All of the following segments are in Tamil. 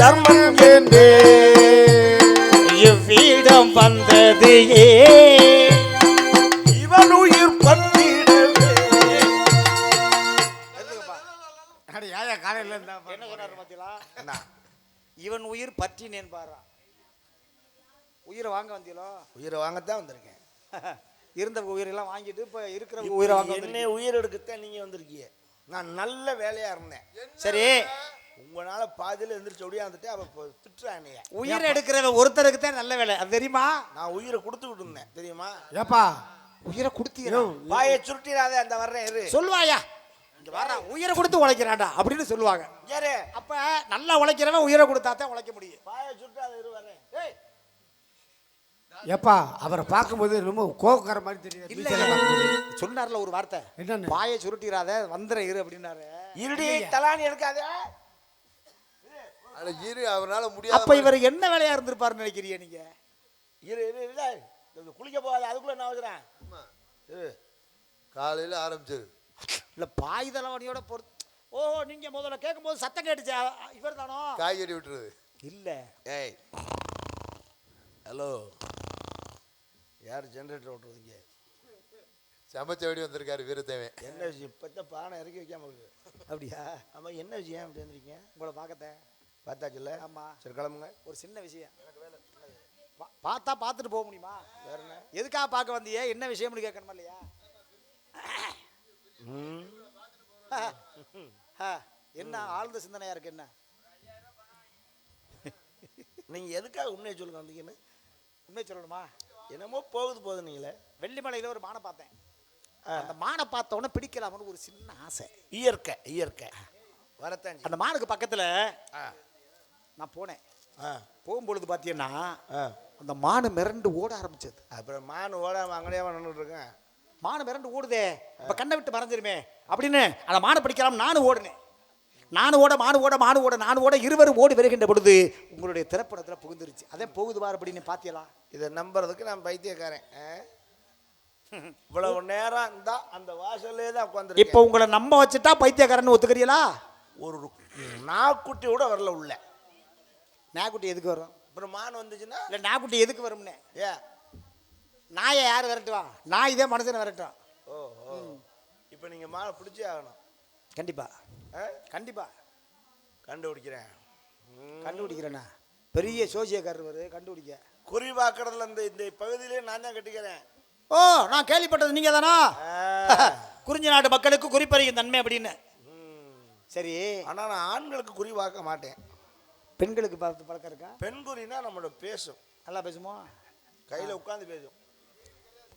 தர்மம் என்றே இவ்விடம் வந்தது இவன் உயிர் பற்றிடவே. காலையில் என்ன சொன்னார் பார்த்தீங்களா? இவன் உயிர் பற்றினேன் பாரா. உயிரை வாங்க வந்தீங்களோ? உயிரை வாங்கத்தான் வந்திருக்கேன். இருந்த உயிரெல்லாம் வாங்கிட்டு இப்போ இருக்கிற உயிரை வாங்க என்ன உயிர் எடுக்கத்தான் நீங்க வந்திருக்கீங்க. நான் நல்ல வேலையா இருந்தேன். சரி, உங்களால பாதியில எந்திரிச்சு ஒடியாந்துட்டு அவ திட்டுறானே. உயிரை எடுக்கிற ஒருத்தருக்கு தான் நல்ல வேலை, அது தெரியுமா? நான் உயிரை கொடுத்துக்கிட்டு இருந்தேன் தெரியுமா? ஏப்பா உயிரை கொடுத்தீங்க, வாயை சுருட்டிடாத, அந்த வர்றேன் இரு சொல்லுவாயா. உயிரை கொடுத்து உழைக்கிறான்டா அப்படின்னு சொல்லுவாங்க. அப்ப நல்லா உழைக்கிறவன் உயிரை கொடுத்தா தான் உழைக்க முடியும். வாயை சுருட்டாத இரு வர்றேன். ஏப்பா அவரை பார்க்கும்போது ரொம்ப கோவக்கார மாதிரி தெரியும். சொன்னார்ல ஒரு வார்த்தை, என்னன்னு? வாயை சுருட்டிடாத வந்திர இரு அப்படின்னாரு. இருடி தலானி எடுக்காத. அட இரு, அவரால முடியாது. அப்ப இவர் என்ன வேலையா இருந்திருப்பாருன்னு நினைக்கிறீங்க நீங்க? இரு இரு இரு, குளிக்க போகாத, அதுக்குள்ள நான் வைக்கிறேன். காலையில ஆரம்பிச்சது இல்ல பாய் தலைவனியோட பொறுத்து. ஓ, நீங்க முதல்ல கேட்கும் போது சத்தம் கேட்டுச்சா? இவர் தானோ காய்கறி விட்டுருது? இல்ல. ஏய் ஹலோ, யார் ஜெனரேட்டர் ஓட்டுறதுங்க? சமைச்ச வெடி வந்திருக்காரு வீரத்தேவன். என்ன விஷயம்? இப்போதான் பானை இறக்கி வைக்காம இருக்கு. அப்படியா? ஆமாம், என்ன விஷயம் அப்படி வந்திருக்கீங்க? உங்களை பார்க்கத்தேன். பார்த்தாச்சுல்ல? ஆமாம். சரி கிளம்புங்க. ஒரு சின்ன விஷயம். பார்த்தா பார்த்துட்டு போக முடியுமா? வேற என்ன? எதுக்காக பார்க்க வந்தியே, என்ன விஷயம்னு கேட்கணுமா இல்லையா? என்ன ஆழ்ந்த சிந்தனையா இருக்கு? என்ன நீங்க எதுக்காக உண்மையை சொல்லுங்க வந்தீங்கன்னு? உண்மையை சொல்லணுமா? என்னமோ போகுது நீங்களே. வெள்ளிமலையில ஒரு மானை பார்த்தேன். அந்த மானை பார்த்த உடனே பிடிக்கலாம்னு ஒரு சின்ன ஆசை. இயற்கை வரத்தான். அந்த மானுக்கு பக்கத்துல நான் போனேன். போகும்பொழுது பார்த்தீங்கன்னா அந்த மானு மிரண்டு ஓட ஆரம்பிச்சது. அப்புறம் மானு ஓடாம அங்கடையே நின்றுட்டு இருக்கேன். மானு மிரண்டு ஓடுதே, அப்ப கண்ணை விட்டு மறைஞ்சிருமே அப்படின்னு அந்த மானை பிடிக்கலாம் நானும் ஓடுனேன். நானு ஓட இருவரும் ஓடி வருகின்ற பொழுது உங்களுடைய திரைப்படத்துல புகுந்துருச்சு. அதே போகுது வார் அப்படின்னு பாத்தியலா? இதை நம்புறதுக்கு நான் பைத்தியக்காரன். இவ்வளவு நேரம் இருந்தா அந்த வாசல்லே தான் உட்கார்ந்து. இப்ப உங்களை நம்ப வச்சுட்டா பைத்தியக்காரன்னு ஒத்துக்கிறீங்களா? ஒரு நாக்குட்டி கூட வரல உள்ள. நாக்குட்டி எதுக்கு வரும்? அப்புறம் மான் வந்துச்சுன்னா? இல்ல நாக்குட்டி எதுக்கு வரும்னே? நாயை யார் விரட்டுவா? நான் இதே மனுஷனை விரட்டுவான். ஓ, இப்ப நீங்க மானை பிடிச்சே ஆகணும். கண்டிப்பா கண்டிப்பா கண்டுபிடிக்கிறேன்னா பெரிய சோசியக்காரர் கண்டுபிடிக்க. குறிவாக்கடல இந்த பகுதியிலே நான் தான் கட்டிக்கிறேன். ஓ, நான் கேள்விப்பட்டது நீங்க தானா? குறிஞ்சி நாட்டு மக்களுக்கு குறிப்பறியும் தன்மை அப்படின்னு. சரி, ஆனா நான் ஆண்களுக்கு குறிவாக்க மாட்டேன். பெண்களுக்கு பார்த்து பழக்கம் இருக்கா? பெண் குறினா நம்மளோட பேசும். நல்லா பேசுமோ? கையில உட்காந்து பேசும்.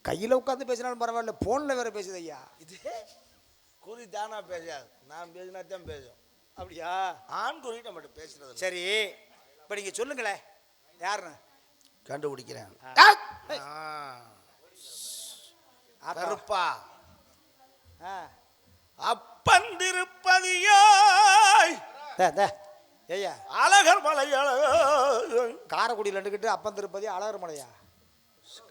கையில உட்காந்து பேசினாலும் பரவாயில்ல, போன்ல வேற பேசுது ஐயா. இது குறி தானா பேசாது, நான் பேசினா தான் பேசும். அப்படியா? ஆண் குறி நம்மகிட்ட பேசுறது. சரி, இப்ப நீங்க சொல்லுங்களேன் யாருன்னு கண்டுபிடிக்கிறேன். கருப்பா அப்பந்திருப்பதியாய் ஏய்யா அழகர் மலை. காரைக்குடியில் நின்றுக்கிட்டு அப்பந்திருப்பதி அழகர் மலையா?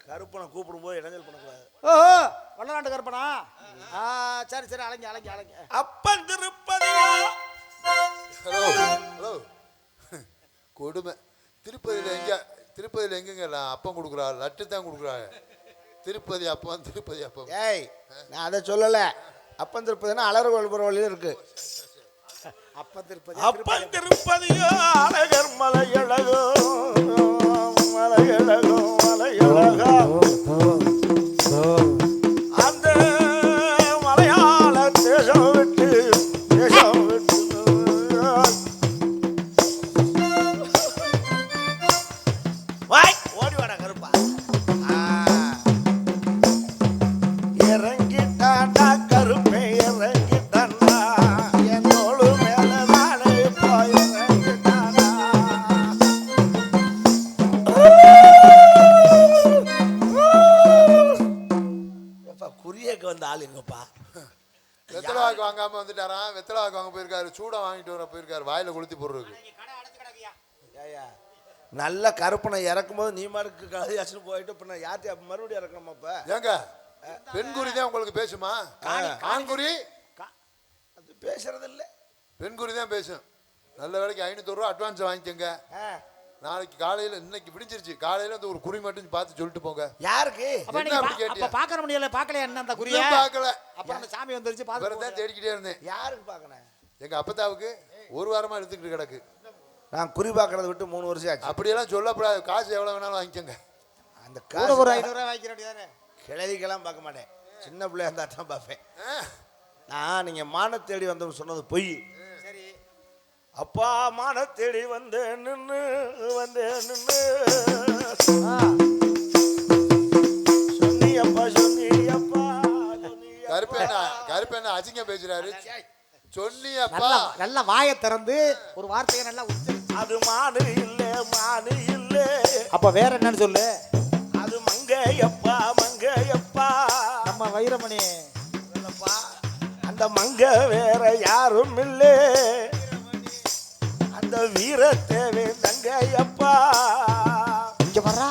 கருப்பனை கூப்பிடும் போது இடைஞ்சல் பண்ணக்கூடாது. ஓஹோ, வள்ளலாண்டு கருப்பனா? சரி சரி, அலைங்க. அப்பந்திருப்பதியா. ஹலோ ஹலோ, கொடுமை. திருப்பதியில் எங்கங்க அப்பம் கொடுக்குறாரு? லட்டு தான் கொடுக்குறாரு. திருப்பதி அப்பம். ஏய், நான் அதை சொல்லல. அப்பந்திருப்பதுன்னா அலறுகோல் போகிற வழியில் இருக்கு. அப்பந்திருப்பதியோ அழகர் மலையழகோ அந்த மலையாள தேசம் விட்டு ஓடி வாடா கருப்பா. இறங்கிட்டாண்டா கருப்பை, இறங்கிட்டாண்டா என்னோடு மேலதானே போய் இறங்கிட்டாண்டா. குறியக்க வந்த ஆள் எங்கப்பா? வெத்தலாக்கு வாங்காம வந்துட்டாராம். வெத்தலாக்கு வாங்க போயிருக்காரு. சூடா வாங்கிட்டு வர போயிருக்காரு. வாயில கொளுத்தி போடுறதுக்கு. நல்ல கருப்பனை இறக்கும் போது நீ மாருக்கு கலையாச்சுன்னு போயிட்டு இப்ப யார்த்தையும் மறுபடியும் இறக்கணுமாப்ப? ஏங்க, பெண்குறி தான் உங்களுக்கு பேசுமா? ஆண்குறி அது பேசுறது இல்லை. பெண்குறி தான் பேசும். நல்ல வேலைக்கு 500 ரூபா அட்வான்ஸ் வாங்கிக்கோங்க. நாளைக்கு காலையில இன்னைக்கு விடிஞ்சிருச்சு, காலையில வந்து ஒரு குறி மட்டும் பார்த்து சொல்லிட்டு போங்க. யாருக்கு? அப்ப என்ன அப்படி கேட்டியா? அப்ப பாக்கற முடியல, பாக்கலையா என்ன அந்த குறிய? இன்னும் பார்க்கல. அப்ப அந்த சாமி வந்துருச்சு பாத்து. வேறதான் தேடிக்கிட்டே இருந்தேன். யாருக்கு பார்க்கணும்? எங்க அப்பத்தாவுக்கு ஒரு வாரமா எடுத்துக்கிட்டு கிடக்கு. நான் குறி பார்க்கறத விட்டு 3 வருஷம் ஆச்சு. அப்படியெல்லாம் சொல்லக்கூடாது. காசு எவ்வளவு வேணாலும் வாங்கிக்கோங்க. அந்த கூட காசு ஒரு 500 ரூபாய் வாங்கிக்க வேண்டியதானே. கிழவிக்கெல்லாம் பார்க்க மாட்டேன், சின்ன பிள்ளையா இருந்தா தான் பார்ப்பேன். நான் நீங்க மான தேடி வந்தோம்னு சொன்னது பொய். சரி. அப்பா மான தேடி வந்து நின்னு சொன்னியப்பா கருப்பேண்ணா அசிங்க பேசுறாரு. சொன்னியப்பா நல்ல வாயை திறந்து ஒரு வார்த்தையை நல்லா உச்சரிச்சு. அது மானு இல்ல அப்ப வேற என்னன்னு சொல்லு. அது மங்கையப்பா நம்ம வைரமணி. அந்த மங்க வேற யாரும் இல்ல, அந்த வீரத்தேவே தங்கையப்பா. இங்க வர்றா.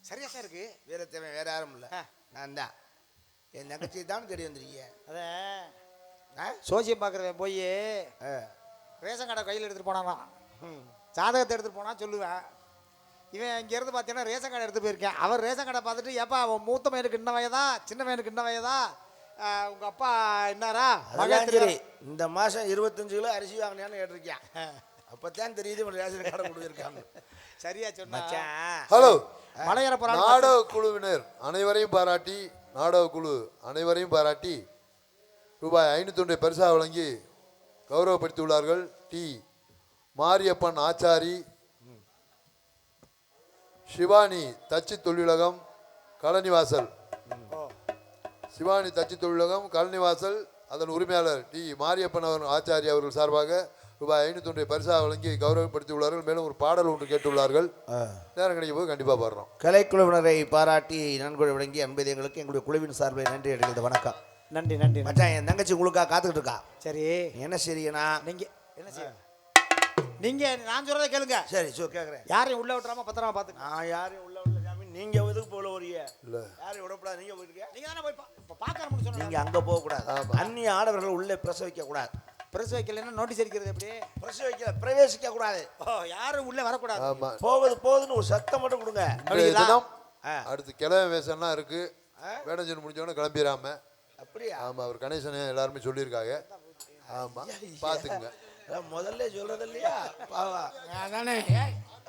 சரியா சார் இருக்கு. வீரத்தேவை வேற யாரும் இல்ல, நான் தான். என் தங்கச்சி தான் தேடி வந்திருக்கீங்க. அத சோசியம் பார்க்குறவன் போய் ரேஷன் கடை கையில் எடுத்துகிட்டு போனானா, ஜாதகத்தை எடுத்துகிட்டு போனா சொல்லுவேன். இவன் இங்கேருந்து பார்த்தீங்கன்னா ரேஷன் கடை எடுத்து போயிருக்கேன். அவர் ரேஷன் கடை பார்த்துட்டு ஏப்பா அவன் மூத்த பையனுக்கு இன்ன வயதா சின்ன பையனுக்கு இன்ன வயதா, உங்கள் அப்பா என்னாரா மகன் இந்த மாதம் 25 கிலோ அரிசி வாங்கினான்னு கேட்டிருக்கேன். அப்போத்தான் தெரியுது இவன் ரேஷன் கடை கொடுத்துருக்காங்க. சரியா சொன்னா. ஹலோ, மலையேற போறாங்க. நாடக குழுவினர் அனைவரையும் பாராட்டி, நாடக குழு அனைவரையும் பாராட்டி ரூபாய் 500 பரிசாக வழங்கி கௌரவப்படுத்தியுள்ளார்கள். டி மாரியப்பன் ஆச்சாரி, சிவானி தச்சு தொழிலகம் கலனிவாசல், சிவானி தச்சு தொழிலகம் கலனிவாசல், அதன் உரிமையாளர் டி மாரியப்பன் ஆச்சாரி அவர்கள் சார்பாக ரூபாய் 500 பரிசாக வழங்கி கௌரவப்படுத்தியுள்ளார்கள். மேலும் ஒரு பாடல் ஒன்று கேட்டுள்ளார்கள். நேரம் கிடைக்கும் போது கண்டிப்பாக பாடுறோம். கலைக்குழுவினரை பாராட்டி நன்கொடை வழங்கி அன்பது எங்களுக்கு எங்களுடைய குழுவின் சார்பில் நன்றி அடைகிறது. வணக்கம். நன்றி நன்றி. மச்சான், என் தங்கச்சி உங்களுக்காக காத்துக்கிட்டு இருக்கா. சரி என்ன சரியனா? நீங்க என்ன செய்ய, நீங்க நான் சொல்றதை கேளுங்க. சரி கேட்குறேன். யாரையும் உள்ள விட்டுறாம பத்திரமா பார்த்துங்க. நான் யாரையும் உள்ள ஜாமீன். நீங்க எதுக்கு போல வரீங்க? இல்ல யாரையும் விடக்கூடாது. நீங்க போயிருக்கீங்க, நீங்க தானே போய் பார்க்கணும்னு சொன்னீங்க. நீங்க அங்க போக கூடாது. அந்நிய ஆடவர்கள் உள்ளே பிரசவிக்க கூடாது. பிரஸ் வைக்கலன்னா நோட்டீஸ் அடிக்கிறது எப்படி? பிரசவிக்க பிரவேசிக்க கூடாது. யாரும் உள்ள வரக்கூடாது. போகுதுன்னு ஒரு சத்தம் மட்டும் கொடுங்க. அடுத்து கிளம்ப வேஷம்லாம் இருக்கு. வேடஞ்சன் முடிஞ்சோடனே கிளம்பிடாம. அப்படியா? ஆமா, அவர் கணேசன் எல்லாருமே சொல்லியிருக்காங்க. ஆமா, பாத்துக்குங்க. முதல்ல சொல்றது இல்லையா? பாவா அதானே.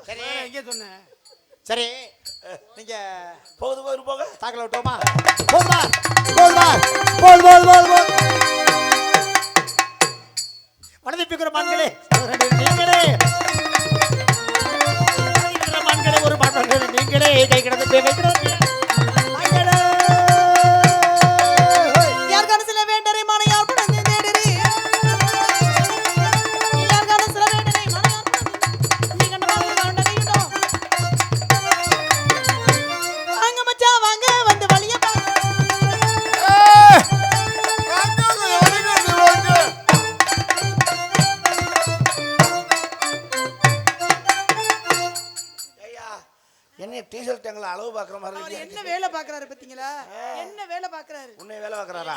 சரி இங்கே சொன்னேன். சரி, நீங்க போக தாக்கல விட்டோமா? மனதிப்பிக்கிற மண்களே நீங்களே, மண்களே ஒரு மண்களே நீங்களே கை கிடந்து பேசுகிறோம். டீஷர்ட் எங்களை அளவு பாக்குற மாதிரி இருக்கு. என்ன வேலை பாக்குறாரு பாத்தீங்களா? என்ன வேலை பாக்குறாரு? உன்னை வேலை பாக்குறாரா?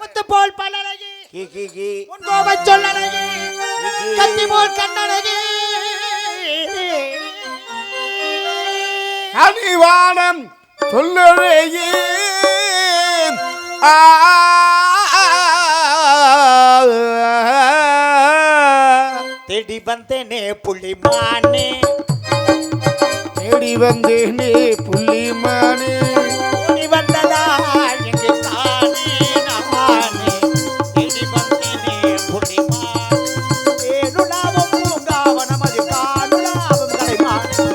முத்து போல் பல்லழகி கீ கீ கீ உன் கோபச் சொல்லழகி கத்தி போல் கண்ணழகி அடிவானம் சொல்லழகி தேடி வந்தேனே புள்ளிமானே, தேடி வந்தேனே புள்ளிமானே, ஓடி வந்ததா எங்கே தானே நானே, தேடி வந்தேனே புள்ளிமானே, தேனுலாவும் பூங்காவனம் அது காணுலாவும் கலைமானே,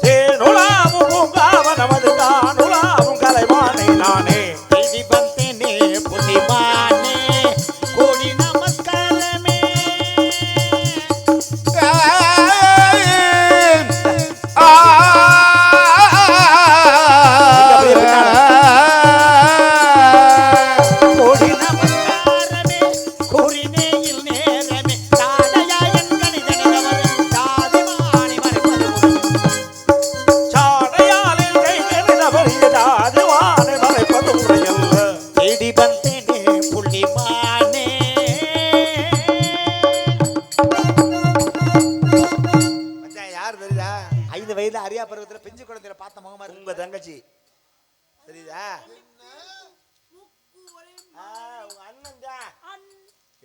தேனுலாவும் பூங்காவனம் அது காணுலாவும் கலைமானே நானே, தேடி வந்தேனே புள்ளிமானே, கோடி நமஸ்காரமே.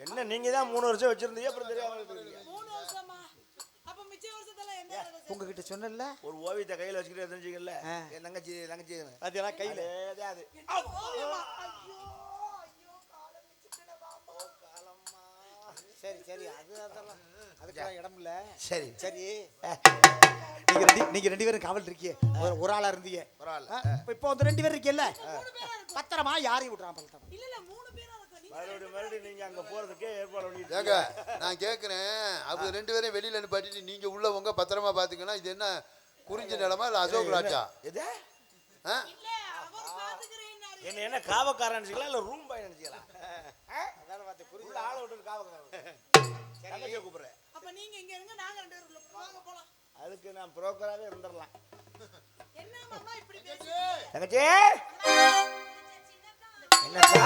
என்ன நீங்க தான் 3 வருஷம் வச்சிருந்தீங்க அப்புறம் தெரியாம இருக்கீங்க. 3 வருஷமா? அப்ப மிச்ச வருஷத்துல என்ன வேலை செஞ்ச? உங்ககிட்ட சொன்னல ஒரு ஓவியத்தை கையில வச்சுக்கிட்டு தெரிஞ்சுக்கல என் தங்கச்சி அதெல்லாம் கையில அது ஓவியமா? ஐயோ, ஐயோ, காலம் மிச்சிட்டேனே மாமா. சரி சரி அதெல்லாம் அதுக்கெல்லாம் இடம் இல்ல. சரி சரி நீங்க ரெண்டு பேரும் காவல் இருக்கீங்க. ஒரு ஆளா இருந்தீங்க. ஒரு ஆள். இப்போ வந்து 2 பேர் இருக்கீல்ல பத்திரமா யாரையும் விட்டுறான் பழத்தம். இல்ல இல்ல 3 பேரா இருக்கோம். நீங்க மறுபடியும் நீங்க அங்க போறதுக்கே ஏற்பாடு பண்ணிட்டு ஏங்க நான் கேட்குறேன், அவங்க 2 பேரையும் வெளியில நிப்பாட்டிட்டு நீங்க உள்ளவங்க பத்திரமா பாத்துக்கணும். இது என்ன குறிஞ்சி நிலமா இல்ல அசோக் ராஜா? எது ஆ? இல்ல அவர் பாத்துக்கறேன்னாரு. என்ன காவக்காரன் நினைச்சிக்கலாம் இல்ல ரூம் பாய் நினைச்சிக்கலாம்? அதான பார்த்து உள்ள ஆளை விட்டு காவக்காரன் தங்கச்சியை கூப்பிடுறேன். அப்ப நீங்க இங்க இருங்க, நாங்க 2 பேரும் உள்ள வாங்க போலாம். அதுக்கு நான் புரோக்கராகவே இருந்துடலாம். என்ன மாமா இப்படி பேசுறீங்க? தங்கச்சி என்னக்கா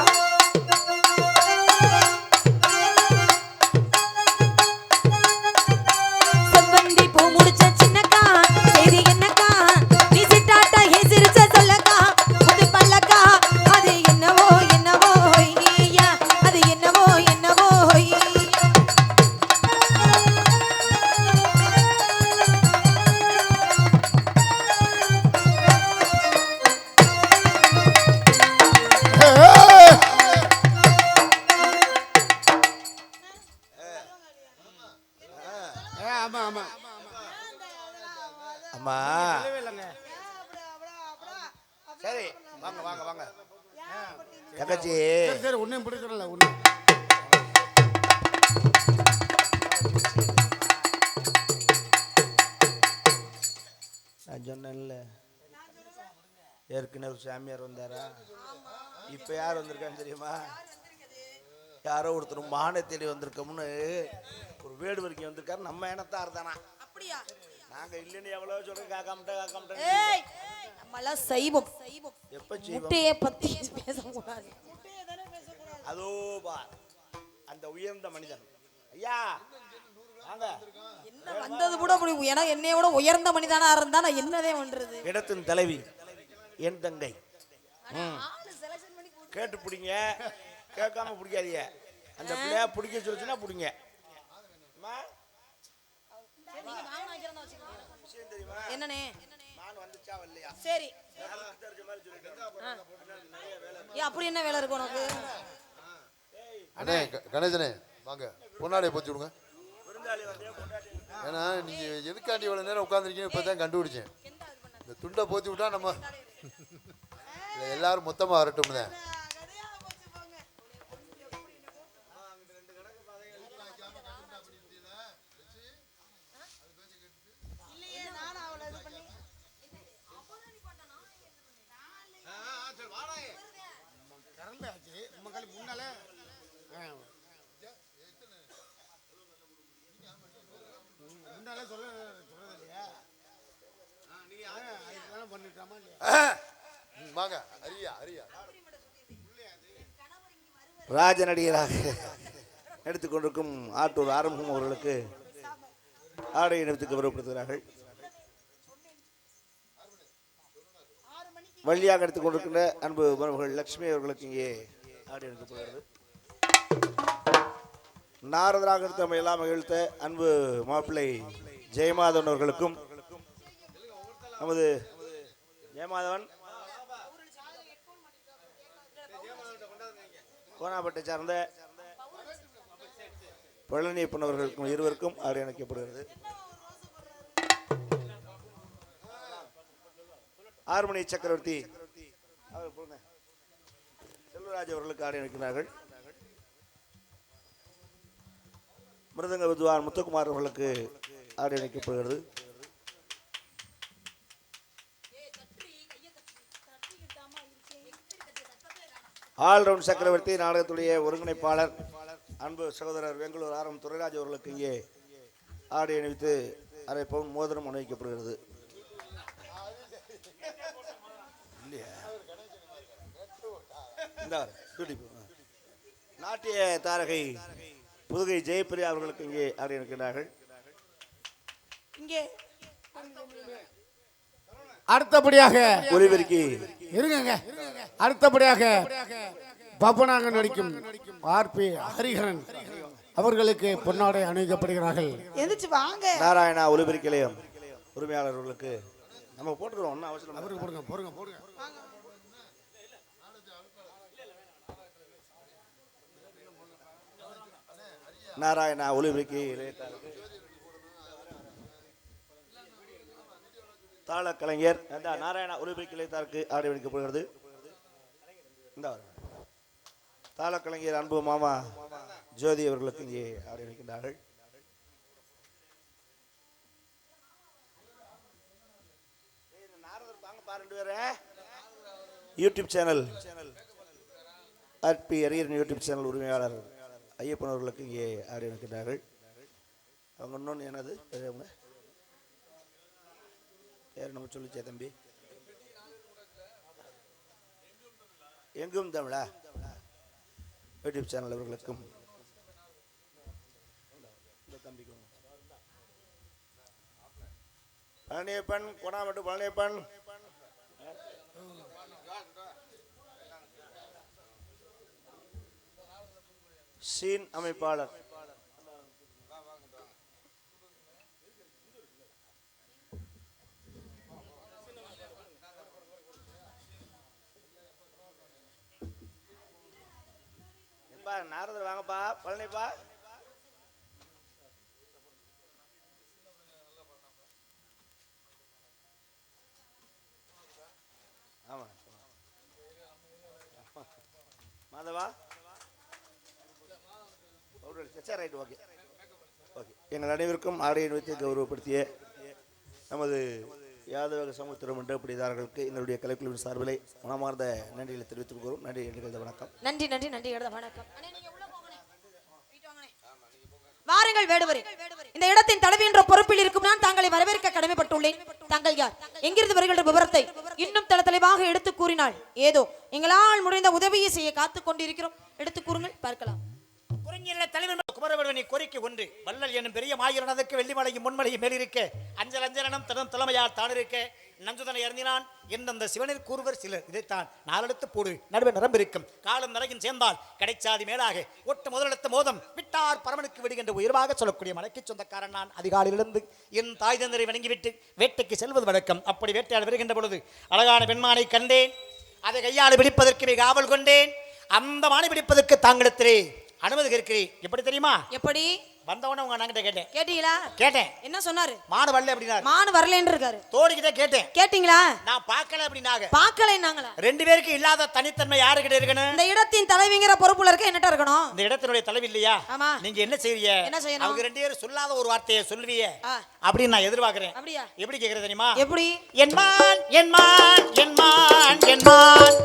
செவ்வந்தி பூ முடிச்ச சின்னக்கா செய்தி என்னக்கா நீ சிட்டாட்டா ஏ சிரிச்ச சொல்லக்கா புது பல்லக்கா அது என்னவோ என்னவோ ஐயா அது என்னவோ என்னவோ ஐயா ஆமா ஆமா அம்மா இல்லைங்க. சரி வாங்க வாங்க வாங்க தங்கச்சி சரி சரி ஒன்றையும் பிடிக்கிறல ஒன்று. நான் சொன்னேன்ல ஏற்கனவே ஒரு சாமியார் வந்தாரா? இப்ப யார் வந்திருக்கான்னு தெரியுமா? யாரோ ஒருத்தர் மான தேடி வந்திருக்கோம்னு ஒரு வேடு வரைக்கும் வந்திருக்காரு. நம்ம இனத்தார் தானா? அப்படியா? நாங்க இல்லைன்னு எவ்வளவு சொல்றோம், காக்காமட்ட ஏய் நம்மலாம் சைவம் எப்ப செய்வோம்? முட்டையை பத்தி பேசக்கூடாது. முட்டைய தானே பேசக்கூடாது. அதோ பா அந்த உயர்ந்த மனிதன் ஐயா வாங்க. என்ன வந்தது கூட அப்படி என்னைய விட உயர்ந்த மனிதனா இருந்தா நான் என்னதே பண்றது? இடத்தின் தலைவி என் தங்கை. கேட்டு பிடிங்க, கேட்காம பிடிக்காதீங்க. அந்த பிள்ளைய பிடிக்க சொல்லிச்சுன்னா பிடிங்க. என்னனே நான் வந்துச்சா வரலையா? சரி அப்படி என்ன வேலை இருக்கு உனக்கு? அண்ணே கணேசனே வாங்க பொன்னாடையை போச்சு விடுங்க. ஏன்னா நீங்க எதுக்காண்டி இவ்வளவு நேரம் உட்காந்துருக்கீங்க இப்பதான் கண்டுபிடிச்சேன். இந்த துண்டை போத்தி விட்டா நம்ம எல்லாரும் மொத்தமா வரட்டும் தான். கதையா போச்சு போங்க. இல்லையே நான் அவளை இது பண்ணி திறந்தாச்சு மக்களுக்கு முன்னாலே முன்னாலே சொல்றது இல்லையா? அதுக்கு பண்ணிட்டாமா இல்லையா? வாங்க அரியா அரியா ராஜநடிகராக எடுத்துக்கொண்டிருக்கும் ஆட்டூர் ஆரம்பம் அவர்களுக்கு ஆடை அணிவித்து கௌரவப்படுத்துகிறார்கள். வழியாக எடுத்துக்கொண்டிருக்கின்ற அன்பு மருமகள் லட்சுமி அவர்களுக்கு இங்கே ஆடை அணிவிக்கப்படுகிறது. நாரதராக எடுத்த எல்லாம் மகிழ்த்த அன்பு மாப்பிள்ளை ஜெயமாதவன் அவர்களுக்கும் நமது ஜெயமாதவன் கோனாப்பட்டை சார்ந்த பழனியப்பன் அவர்களுக்கும் இருவருக்கும் ஆடை அணைக்கப்படுகிறது. 6 மணி சக்கரவர்த்தி செல்வராஜ் அவர்களுக்கு ஆடை அணைக்கிறார்கள். மிருதங்க வித்வான் முத்துக்குமார் அவர்களுக்கு ஆடை அணைக்கப்படுகிறது. ஆல்ரவுண்ட் சக்கரவர்த்தி நாடகத்துடைய ஒருங்கிணைப்பாளர் அன்பு சகோதரர் பெங்களூர் ஆரம் துரைராஜ் அவர்களுக்கு இங்கே ஆடை அணிவித்து அரை பவுன் மோதிரம் அணிவிக்கப்படுகிறது. நாட்டிய தாரகை புதுகை ஜெயப்பிரியா அவர்களுக்கு இங்கே ஆடை அணிக்கிறார்கள். இங்கே அடுத்தபடியாக ஒலிபெருக்கி இருங்க அடுத்தபடியாக பாப்பனாக நடிக்கும் ஆர்பி ஹரிஹரன் அவர்களுக்கு பொன்னாடை அணிவிக்கப்படுகிறார்கள். எந்திரிச்சு வாங்க. நாராயணா ஒலிபெருக்கிலையும் உரிமையாளர்களுக்கு நம்ம போட்டுக்கிறோம், ஒன்றும் அவசரம் இல்லை. அவருக்கு போடுங்க போடுங்க போடுங்க. நாராயணா ஒலிபெருக்கி இளையத்தாருக்கு தாள கலைஞர் நாராயணா ஒலிபெருக்கி இளையத்தாருக்கு ஆடி வைக்கப்படுகிறது. இந்த தாள கலைஞர் அன்பு மாமா ஜோதி அவர்களுக்கு இங்கே ஆடி வைக்கின்றார்கள். YouTube channel RP Hariharan YouTube channel உரிமையாளர் ஐயப்பன் அவர்களுக்கு இங்கே ஆடி வைக்கின்றார்கள். அவங்க இன்னொன்று என்னது பெரியவங்க பேர் நம்ம சொல்லிச்சே தம்பி, எங்கும் தமிழா யூடியூப் சேனல் அவர்களுக்கும் இந்த தம்பிக்கும் பழனியப்பன் கொடாமட்டு பழனியப்பன் சீன் அமைப்பாளர் நாரதர் வாங்கப்பா பழனிப்பா. ஆமா மாதவா ரைட். Okay okay. எங்கள் அனைவருக்கும் ஆடையை வைத்து கௌரவப்படுத்திய நமது யாதவ சமுத்திர மண்டபடிதாரர்களுக்கு எங்களுடைய கலைக்குழுவின் சார்பிலே மனமார்ந்த நன்றிகளை தெரிவித்துக் கொள்கிறோம். நன்றி எழுத வணக்கம். நன்றி நன்றி நன்றி எழுத வணக்கம். வாருங்கள் வேடுவரே, இந்த இடத்தின் தலைவி என்ற பொறுப்பில் இருக்கும் நான் தாங்களை வரவேற்க கடமைப்பட்டுள்ளேன். தாங்கள் யார், எங்கிருந்து வருகின்ற விவரத்தை இன்னும் தெளிவாக எடுத்து கூறினால் ஏதோ எங்களால் முடிந்த உதவியை செய்ய காத்துக் கொண்டிருக்கிறோம். எடுத்து கூறுங்கள், பார்க்கலாம். தலைவர் குமரவேடுவனை கோரிக்கை ஒன்று, வள்ளல் என்னும் பெரிய மாயிரனதற்கு வெள்ளிமலையும் முன்மலையும் மேலிருக்க அஞ்சல் அஞ்சலனம் தனம் தலைமையால் தானிருக்க நஞ்சுதனை அறிந்தினான் எந்தெந்த சிவனில் கூறுவர் சிலர். இதைத்தான் நாலெடுத்து போடு நடுவே நிரம்பிருக்கும் காலம் நரகின் சேர்ந்தால் கடைச்சாதி மேலாக ஒட்டு முதலெடுத்த மோதம் விட்டார் பரமனுக்கு விடுகின்ற உயர்வாக சொல்லக்கூடிய மலைக்கு சொந்தக்காரன் நான். அதிகாலையிலிருந்து என் தாய் தந்தரை வணங்கிவிட்டு வேட்டைக்கு செல்வது வழக்கம். அப்படி வேட்டையால் வருகின்ற பொழுது அழகான பெண்மானை கண்டேன். அதை கையால் பிடிப்பதற்கு மிக ஆவல் கொண்டேன். அந்த மானை பிடிப்பதற்கு தாங்களிடத்திலே அனுமதி கேட்கிறேன். எப்படி தெரியுமா? எப்படி வந்தவன உங்க அண்ணங்கிட்ட கேட்டேன். கேட்டீங்களா? கேட்டேன். என்ன சொன்னாரு? மானு வரல அப்படினாரு. மானு வரலன்னு இருக்காரு. தோடிக்கிட்ட கேட்டேன். கேட்டீங்களா? நான் பார்க்கல அப்படினாங்க. பார்க்கலைன்னாங்களா? ரெண்டு பேருக்கு இல்லாத தனித்தன்மை யாருக்கிட்ட இருக்கணும்? இந்த இடத்தின் தலைவிங்கிற பொறுப்புல இருக்க என்னட்ட இருக்கணும்? இந்த இடத்தினுடைய தலைவி இல்லையா? ஆமா. நீங்க என்ன செய்வீங்க? என்ன செய்யணும்? அவங்க ரெண்டு பேரும் சொல்லாத ஒரு வார்த்தையை சொல்லுவீங்க அப்படின்னு நான் எதிர்பார்க்கிறேன். அப்படியா? எப்படி கேக்குறது தெரியுமா? எப்படி? என்மான் என்மான் என்மான் என்மான்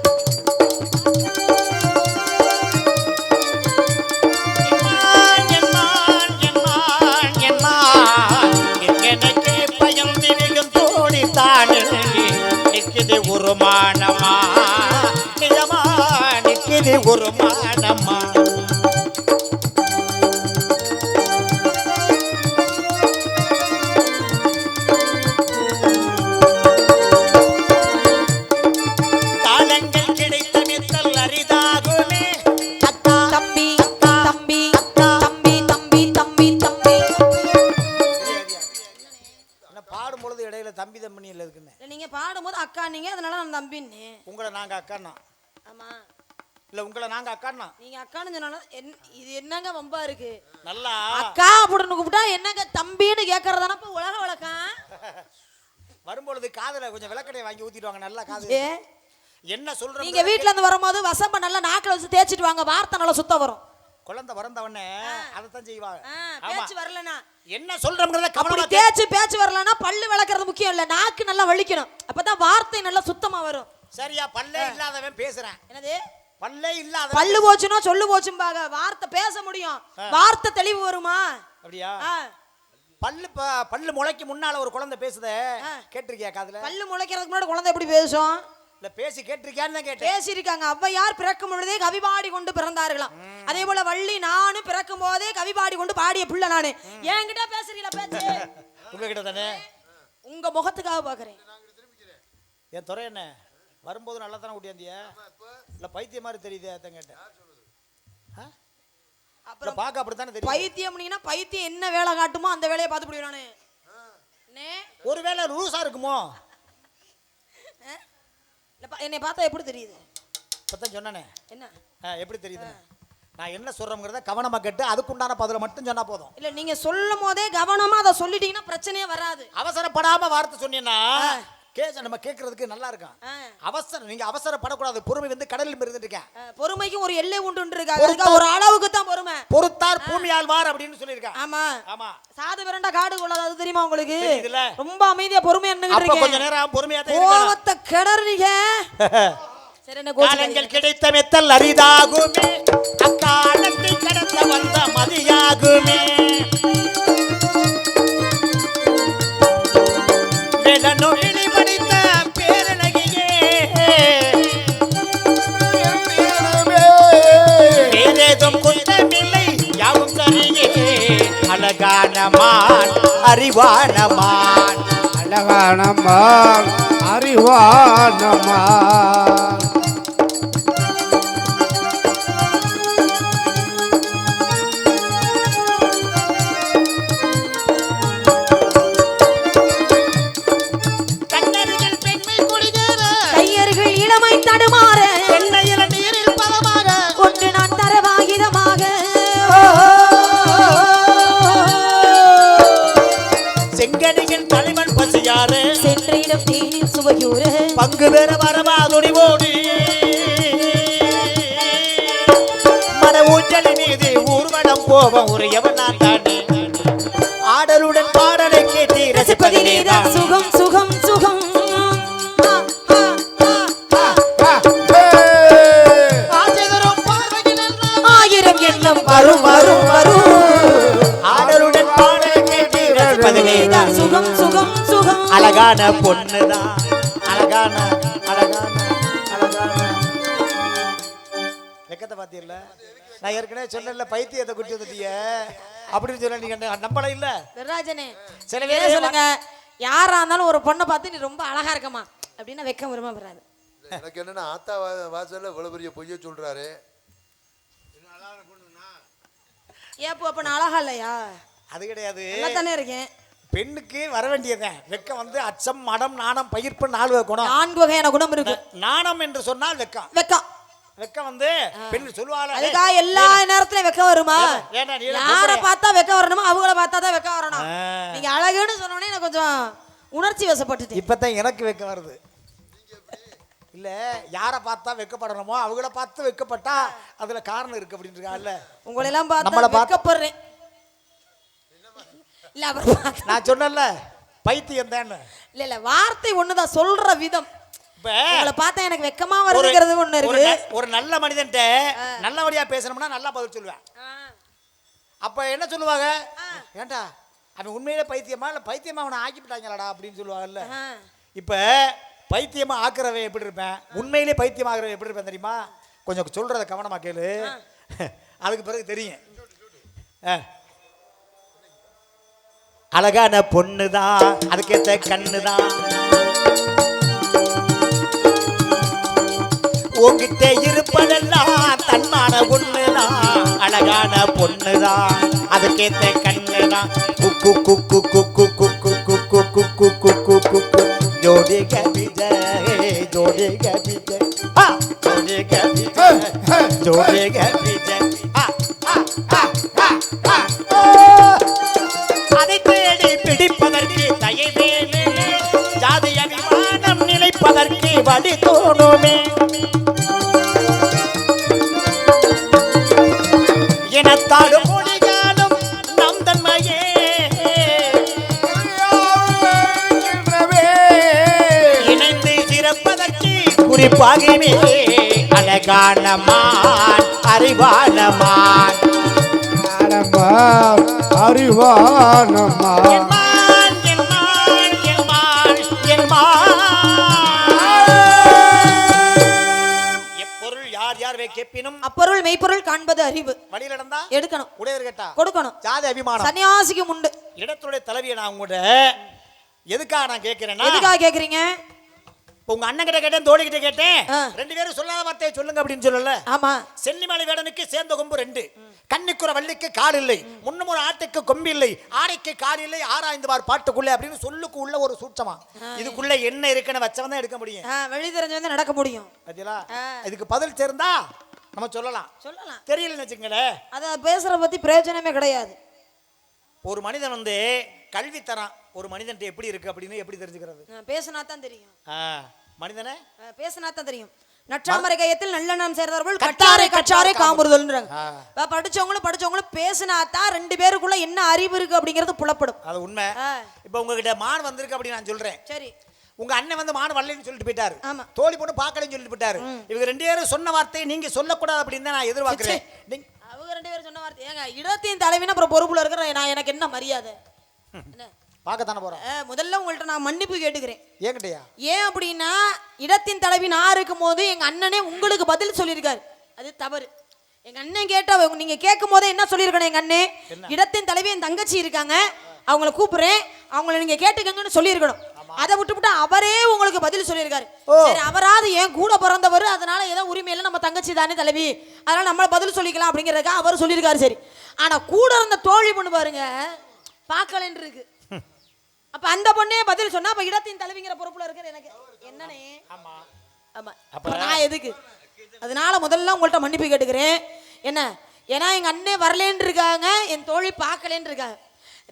ஒரு மானமா நிஜமா நிற்கிது ஒரு மானமா. காலங்கள் கிடைத்த மித்தல் அரிதாகுமே அக்கா தம்பி தம்பி தம்பி தம்பி தம்பி தம்பி. பாடும் பொழுது இடையில தம்பி தம்பி இல்ல இருக்குன்னு நீங்க பாடும்போது அக்கா நீங்க, அதனால நான் தம்பின்னு. உங்களை நாங்க அக்கான்னா? ஆமா. இல்ல உங்களை நாங்க அக்கான்னா? நீங்க அக்கான்னு சொன்னாலும் இது என்னங்க வம்பா இருக்கு? நல்லா அக்கா அப்படின்னு கூப்பிட்டா என்னங்க தம்பின்னு கேட்கறதான இப்ப உலக வழக்கம். வரும்பொழுது காதுல கொஞ்சம் விளக்கடையை வாங்கி ஊத்திடுவாங்க. நல்லா காது என்ன சொல்றீங்க? நீங்க வீட்ல இருந்து வரும்போது வசம்ப நல்லா நாக்குல வச்சு தேய்ச்சிட்டு வாங்க, வார்த்தை நல்லா சுத்தம் வரும். குழந்தை பிறந்தவனே அதைத்தான் செய்வாங்க. பேச்சு வரலனா என்ன சொல்றோம்ங்கறத கவனமா பேச்சு வரலனா பல்லு விளக்குறது முக்கியம் இல்ல, நாக்கு நல்லா வலிக்கணும். அப்பதான் வார்த்தை நல்லா சுத்தமா வரும். சரியா? பல்லே இல்லாதவன் பேசுறான். என்னது பல்லே இல்லாத? பல்லு போச்சுனா சொல்லு போச்சும்பாங்க. வார்த்தை பேச முடியும், வார்த்தை தெளிவு வருமா? அப்படியா? பல்லு முளைக்கு முன்னால ஒரு குழந்தை பேசுதே, கேட்டிருக்கியா காதுல? பல்லு முளைக்கிறதுக்கு முன்னாடி குழந்தை எப்படி பேசும்? இல்ல பேசி கேட்டிருக்கியான்னு கேட்டேன். பேசியிருக்காங்க. ஔவையார் பிறக்கும் பொழுதே கவிபாடி கொண்டு பிறந்தார்களாம். அதே போல வள்ளி நானும் பிறக்கும் போதே கவிபாடி கொண்டு பாடிய பிள்ளை நானு. என்கிட்ட பேசுறீங்களா பேச்சு? உங்ககிட்ட தானே. உங்க முகத்துக்காக பாக்குறேன். என் துறை என்ன வரும்போது நல்லா தானே கூட்டியாந்திய இல்ல பைத்தியம் மாதிரி தெரியுதே அதான் கேட்டேன். அப்புறம் பார்க்க அப்படித்தானே தெரியும். பைத்தியம்னீங்கன்னா பைத்தியம் என்ன வேலை காட்டுமோ அந்த வேலையை பார்த்து போடுவேன் நானு. ஒருவேளை லூசா இருக்குமோ? என்னை பார்த்தா எப்படி தெரியுது? இப்பதான் சொன்னானே என்ன எப்படி தெரியுது? நான் என்ன சொல்றேங்கிறத கவனமா கேட்டு அதுக்குண்டான பதில மட்டும் சொன்னா போதும். இல்ல நீங்க சொல்லும் போதே கவனமா அதை சொல்லிட்டீங்கன்னா பிரச்சனையே வராது. அவசரப்படாம வார்த்தை சொன்னீங்கன்னா நம்ம கேட்கறதுக்கு நல்லா இருக்கும். நீங்க அவசரப்படக்கூடாது. பொறுமை வந்து கடலில் இருந்துருக்கேன். பொறுமைக்கு ஒரு எல்லை உண்டு இருக்காங்க. ஒரு அளவுக்கு தான் பொறுமை. பொறுத்தார் பூமியால் வார் அப்படின்னு சொல்லியிருக்கேன். ஆமா ஆமா. சாது விரண்ட காடு கொள்ளாது, அது தெரியுமா உங்களுக்கு? ரொம்ப அமைதியா பொறுமையா நின்னுட்டு இருக்கேன். கொஞ்ச நேரம் பொறுமையா தான் இருக்கணும். கோவத்தை கிடறீங்க. சரி என்ன காலங்கள் கிடைத்த மெத்தல் அரிதாகுமே, அக்காலத்தை கடந்த வந்த மதியாகுமே. வெள்ளநொழி படித்த பேரழகியே, வேறேதும் குற்றமில்லை யாவும் சரியே. அழகானமான் அறிவானமான், அழகானமான் அறிவானமான். தடுமாற எண்ணெயில நீரில் பதமாக ஒன்று நான் தரவாகிதமாக செங்கனியின் தலைவன் பசியாறு சென்ற இடம் தேனில் சுவையூர பங்கு பெற வரவா துணிவோடி மன ஊஞ்சலி மீது ஊர்வலம் போவம் ஒரு எவனான் தானே. ஆடலுடன் பாடலை கேட்டு ரசிப்பதிலேதான் சுகம் சுகம் சுகம். வரும் வரும் வரும் ஆடலுடன் பாடல் கேட்டு ரசிப்பதிலேதான் சுகம் சுகம் சுகம். அழகான பொண்ணுதான், அழகான அழகான அழகான. வெக்கத்தை பாத்தீர்ல? நான் ஏற்கனவே சொன்னேன்ல பைத்தியத்தை குட்டி வந்துட்டிய அப்படின்னு சொன்ன நீங்க நம்பல இல்ல ராஜனே. சில பேர் சொல்லுங்க, யாரா இருந்தாலும் ஒரு பொண்ணை பார்த்து நீ ரொம்ப அழகா இருக்கமா அப்படின்னு வெக்கம் வருமா வராது? எனக்கு என்னன்னா ஆத்தா வாசல்ல இவ்வளவு பெரிய பொய்ய சொல்றாரு. ஏப்போ அப்ப நான் அழகா இல்லையா? அது கிடையாது, நல்லா தானே இருக்கேன். பெண்ணுக்கு வர வேண்டியதுதான் வெக்கம். வந்து அச்சம் மடம் நாணம் பயிர்ப்பு 4 குணம், 4 வகையான குணம் இருக்கு. நாணம் என்று சொன்னால் வெக்கம். வெக்கம் வெக்கம் வந்து பெண் சொல்லுவாள். அதுக்கா எல்லா நேரத்துலயும் வெக்கம் வருமா? யார பார்த்தா வெக்கம் வரணுமா? அவங்கள பார்த்தா தான் வெக்கம் வரணும். நீங்க அழகுன்னு சொன்னோடனே நான் கொஞ்சம் உணர்ச்சி வசப்பட்டுட்டேன். இப்பதான் எனக்கு வெக்கம் வருது. இல்ல யார பார்த்தா வெக்கப்படணுமோ அவங்கள பார்த்து வெக்கப்பட்டா அதுல காரணம் இருக்கு அப்படின்னு இருக்காங்கல்ல. உங்களை எல்லாம் பார்த்தா வெக்கப்படுறேன். இல்ல அப்புறம் நான் சொன்னேன்ல பைத்தியம் தான். இல்ல இல்ல வார்த்தை ஒண்ணுதான், சொல்ற விதம். இப்ப உங்களை பார்த்தா எனக்கு வெக்கமா வருதுங்கிறது ஒண்ணு இருக்கு. ஒரு நல்ல மனிதன்ட்ட நல்லபடியா பேசணும்னா நல்லா பதில் சொல்லுவேன். அப்ப என்ன சொல்லுவாங்க, ஏண்டா அவன் உண்மையிலே பைத்தியமா இல்ல பைத்தியமா அவனை ஆக்கிவிட்டாங்களாடா அப்படின்னு சொல்லுவாங்கல்ல. இப்ப பைத்தியமா ஆக்குறவன் எப்படி இருப்பேன், உண்மையிலே பைத்தியம் ஆகுறவன் எப்படி இருப்பேன் தெரியுமா? கொஞ்சம் சொல்றத கவனமா கேளு, அதுக்கு பிறகு தெரியும். அழகான பொண்ணுதான், அதுக்கேற்ற கண்ணுதான், உங்கிட்ட இருப்பதெல்லாம் தன்மான ஒண்ணுதான். அழகான பொண்ணுதான், அதுக்கேற்ற கண்ணுதான். குக்கு குக்கு குக்கு குக்கு குக்கு குக்கு குக்கு குக்கு जोड़े का विजय, जोड़े का विजय, जोड़े का विजय, जोड़े का विजय. அதை தேடி பிடிப்பதற்கு தயவேனே, ஜாதி அபிமானம் நினைப்பதற்கு வழி தோணுமே. இனத்தாடும் மொழிகாலும் நம் தன்மையே இணைந்து சிறப்பதற்கு குறிப்பாகவே அழகானமான் அறிவானமான் அறிவானமான். எப்பொருள் யார் யார் கேட்பினும் அப்பொருள் மெய்ப்பொருள் காண்பது அறிவு. வழி நடந்தா எடுக்கணும், உடையவர் கேட்டா கொடுக்கணும். ஜாதி அபிமானம் சன்னியாசிக்கும் உண்டு. இடத்துடைய தலைவியை நான் உங்கள்கிட்ட எதுக்காக நான் கேட்கிறேன்னா, எதுக்காக கேக்குறீங்க? உங்க அண்ணன் கிட்ட கேட்டேன், தோழி கிட்ட கேட்டேன். ஆ. 2 பேரும் சொல்லாத வார்த்தையை சொல்லுங்க அப்படின்னு சொல்லல. ஆமா. சென்னிமலை வேடனுக்கு சேர்ந்த கொம்பு 2, கன்னிக்குற வள்ளிக்கு கால் இல்லை, முன்னமுறை ஆட்டுக்கு கொம்பு இல்லை, ஆடைக்கு கால் இல்லை, ஆராய்ந்து பார் பாட்டுக்குள்ள அப்படின்னு சொல்லுக்கு உள்ள ஒரு சூட்சமா. இதுக்குள்ள என்ன இருக்குன்னு வச்சவன் தான் எடுக்க முடியும். வெளி தெரிஞ்சு வந்து நடக்க முடியும். பாத்தீங்களா? இதுக்கு பதில் தெரிந்தா நம்ம சொல்லலாம். தெரியலன்னு வச்சுங்களேன், அத பேசுற பத்தி பிரயோஜனமே கிடையாது. ஒரு மனிதன் வந்து கல்வி தரான், ஒரு மனிதன் எப்படி இருக்கு அப்படின்னு எப்படி தெரிஞ்சுக்கிறது? பேசினா தான் தெரியும். மனிதனை பேசினா தான் தெரியும். நற்றாமரை கையத்தில் நல்லெண்ணம் சேர்ந்தவர்கள் கட்டாரை கற்றாரை காமுறுதல்ன்றாங்க. படிச்சவங்களும் பேசினா தான் 2 பேருக்குள்ள என்ன அறிவு இருக்கு அப்படிங்கிறது புலப்படும். அது உண்மை. இப்ப உங்ககிட்ட மான் வந்திருக்கு அப்படின்னு நான் சொல்றேன். சரி. உங்க அண்ணன் வந்து மான் வரலன்னு சொல்லிட்டு போயிட்டாரு. ஆமா. தோழி பொண்ணு பார்க்கலன்னு சொல்லிட்டு போயிட்டாரு. இவங்க 2 பேரும் சொன்ன வார்த்தையை நீங்க சொல்லக்கூடாது அப்படின்னு தான் நான் எதிர்பார்க்கிறேன். அவங்க 2 பேரும் சொன்ன வார்த்தை ஏங்க இடத்தின் தலைவினா அப்புறம் பொறுப்புல இருக்கிற நான் எனக்கு என்ன மரியாதை? பார்க்கத்தானே போறேன். முதல்ல உங்கள்ட்ட நான் மன்னிப்பு கேட்டுக்கிறேன். ஏங்கிட்டயா? ஏன் அப்படின்னா இடத்தின் தலைவி நான் இருக்கும் போது எங்க அண்ணனே உங்களுக்கு பதில் சொல்லியிருக்காரு. அது தவறு. எங்க அண்ணன் கேட்டா நீங்க கேட்கும் போதே என்ன சொல்லியிருக்கணும்? எங்க அண்ணே இடத்தின் தலைவி என் தங்கச்சி இருக்காங்க, அவங்கள கூப்பிடுறேன், அவங்கள நீங்க கேட்டுக்கங்கன்னு சொல்லியிருக்கணும். அதை விட்டுவிட்டு அவரே உங்களுக்கு பதில் சொல்லியிருக்காரு. சரி, அவராது ஏன் கூட பிறந்தவர், அதனால ஏதோ உரிமையில நம்ம தங்கச்சி தானே தலைவி, அதனால நம்மள பதில் சொல்லிக்கலாம் அப்படிங்கிறதுக்காக அவர் சொல்லியிருக்காரு. சரி, ஆனா கூட இருந்த தோழி பொண்ணு பாருங்க பார்க்கலன்னு இருக்கு. அப்ப அந்த பொண்ணே பதில் சொன்னா அப்ப இடத்தின் தலைவிங்கிற பொறுப்புல இருக்கிற எனக்கு என்னனே? ஆமா ஆமா. அப்ப நான் எதுக்கு? அதனால முதல்ல உங்கள்ட்ட மன்னிப்பு கேட்டுக்கிறேன். என்ன ஏன்னா எங்க அண்ணே வரலேன்னு இருக்காங்க, என் தோழி பார்க்கலன்னு இருக்காங்க.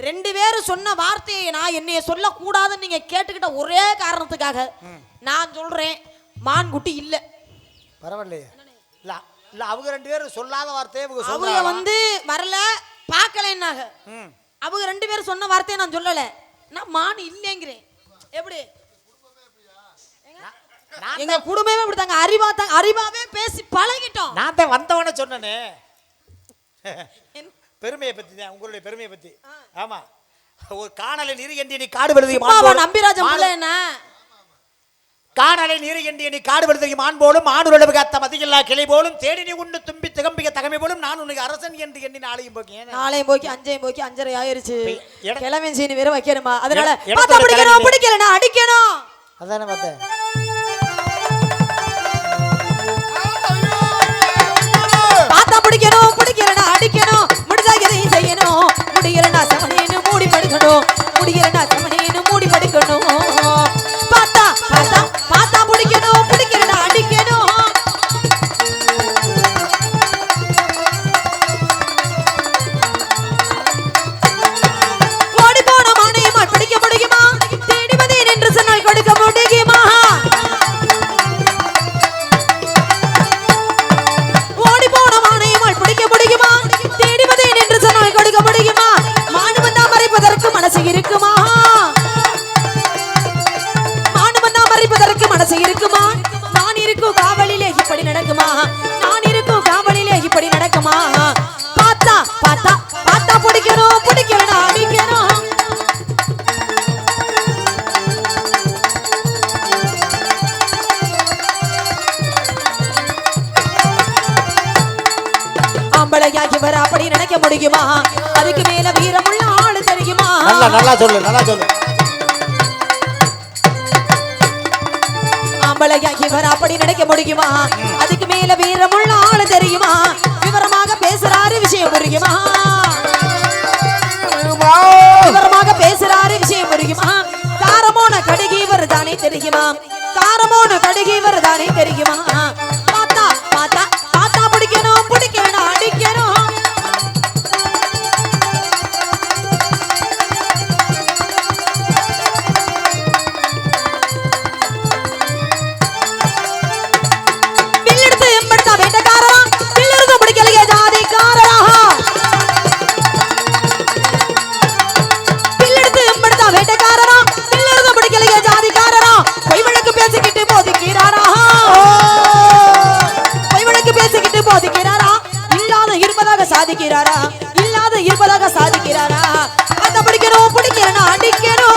2 பேரும் சொன்ன வார்த்தையை நான் என்னைய சொல்லக்கூடாதுன்னு நீங்க கேட்டுக்கிட்ட ஒரே காரணத்துக்காக நான் சொல்றேன், மான்குட்டி இல்ல. பரவாயில்லையே. இல்ல இல்ல அவங்க 2 பேரும் சொல்லாத வார்த்தையை அவங்க வந்து வரல பார்க்கலன்னாங்க. அவங்க 2 பேரும் சொன்ன வார்த்தையை நான் சொல்லல, நான் மான் இல்லைங்கிறேன். எப்படி? எங்க குடும்பமே இப்படித்தாங்க, அறிவாவே பேசி பழகிட்டோம். நான் தான் வந்தவன சொன்னனே பெருமையை பத்தி தான், உங்களுடைய பெருமையை பத்தி. ஆமா, ஒரு காணலை நீர் எண்டி நீ காடு விடுதி நம்பிராஜன் பிள்ளை என்ன காணலை நீர் எண்டி நீ காடு விடுதி மான் போலும் ஆணுறவு காத்த மதியில்லா கிளை போலும் தேடி நீ உண்டு தும்பி திகம்பிக்க தகமை போலும் நான் உனக்கு அரசன் என்று எண்ணி நாளையும் போக்கி 5:05 ஆயிருச்சு. கிழமை சீனி வேற வைக்கணுமா? அதனால பாத்தா பிடிக்கணும், பிடிக்கலனா அடிக்கணும். அதானே பார்த்தேன். பாத்தா பிடிக்கணும், பிடிக்கலனா அடிக்கணும். முடிஞ்சா எதையும் செய்யணும், முடியலனா சமனேன்னு மூடி படுக்கணும், முடியலனா சமனேன்னு மூடி படுக்கணும். பாத்தா பாத்தா பாத்தா பிடிக்கணும், பிடிக்கலனா அடிக்கணும். ஓடி போன மானையுமா பிடிக்க முடியுமா? தேடி வந்தேன் என்று சொன்னால் கொடுக்க முடியுமா? ஓடி போன மானையுமால் பிடிக்க முடியுமா? தேடி வந்தேன் என்று சொன்னால் கொடுக்க முடியுமா? மானு வந்தா மறைப்பதற்கு மனசு இருக்குமா? மானு வந்தா மறைப்பதற்கு மனசு இருக்குமா? நான் இருக்கும் காவலிலே இப்படி நடக்குமா? நான் இருக்கும் காவலிலே இப்படி நடக்குமா? பாத்தா பாத்தா பாத்தா பிடிக்கணும், பிடிக்கலனா அடிக்கணும். ஆம்பளையாகி வர அப்படி நினைக்க முடியுமா? அதுக்கு மேல வீரமுள்ள ஆளு தெரியுமா? நல்லா சொல்லு, நல்லா சொல்லு. ஆம்பளையாகி வர அப்படி நினைக்க முடியுமா? அதுக்கு மேல வீரமுள்ள ஆளு தெரியுமா? விவரமாக பேசுறாரு, விஷயம் புரியுமா? விவரமாக பேசுறாரு, விஷயம் புரியுமா? காரமோன கடுகி வருதானே தெரியுமா? காரமோன கடுகி வருதானே தெரியுமா? பாத்தா பாத்தா பாத்தா பிடிக்கணும், பிடிக்கணும் அடிக்கணும். பில்லெடுத்து எம்படுத்தா வேட்டக்காரா, பில்லெடுத்து பிடிக்கலையே ஜாதிக்காரா. பில்லெடுத்து எம்படுத்தா வேட்டக்காரா, பில்லெடுத்து பிடிக்கலையே ஜாதிக்காரா. பொய் வழக்கு பேசிக்கிட்டு போதிக்கிறாரா, பொய் வழக்கு பேசிக்கிட்டு போதிக்கிறாரா. இல்லாத இருப்பதாக சாதிக்கிறாரா, இல்லாத இருப்பதாக சாதிக்கிறாரா. அதை பிடிக்கணும், பிடிக்கிறனா அடிக்கணும்.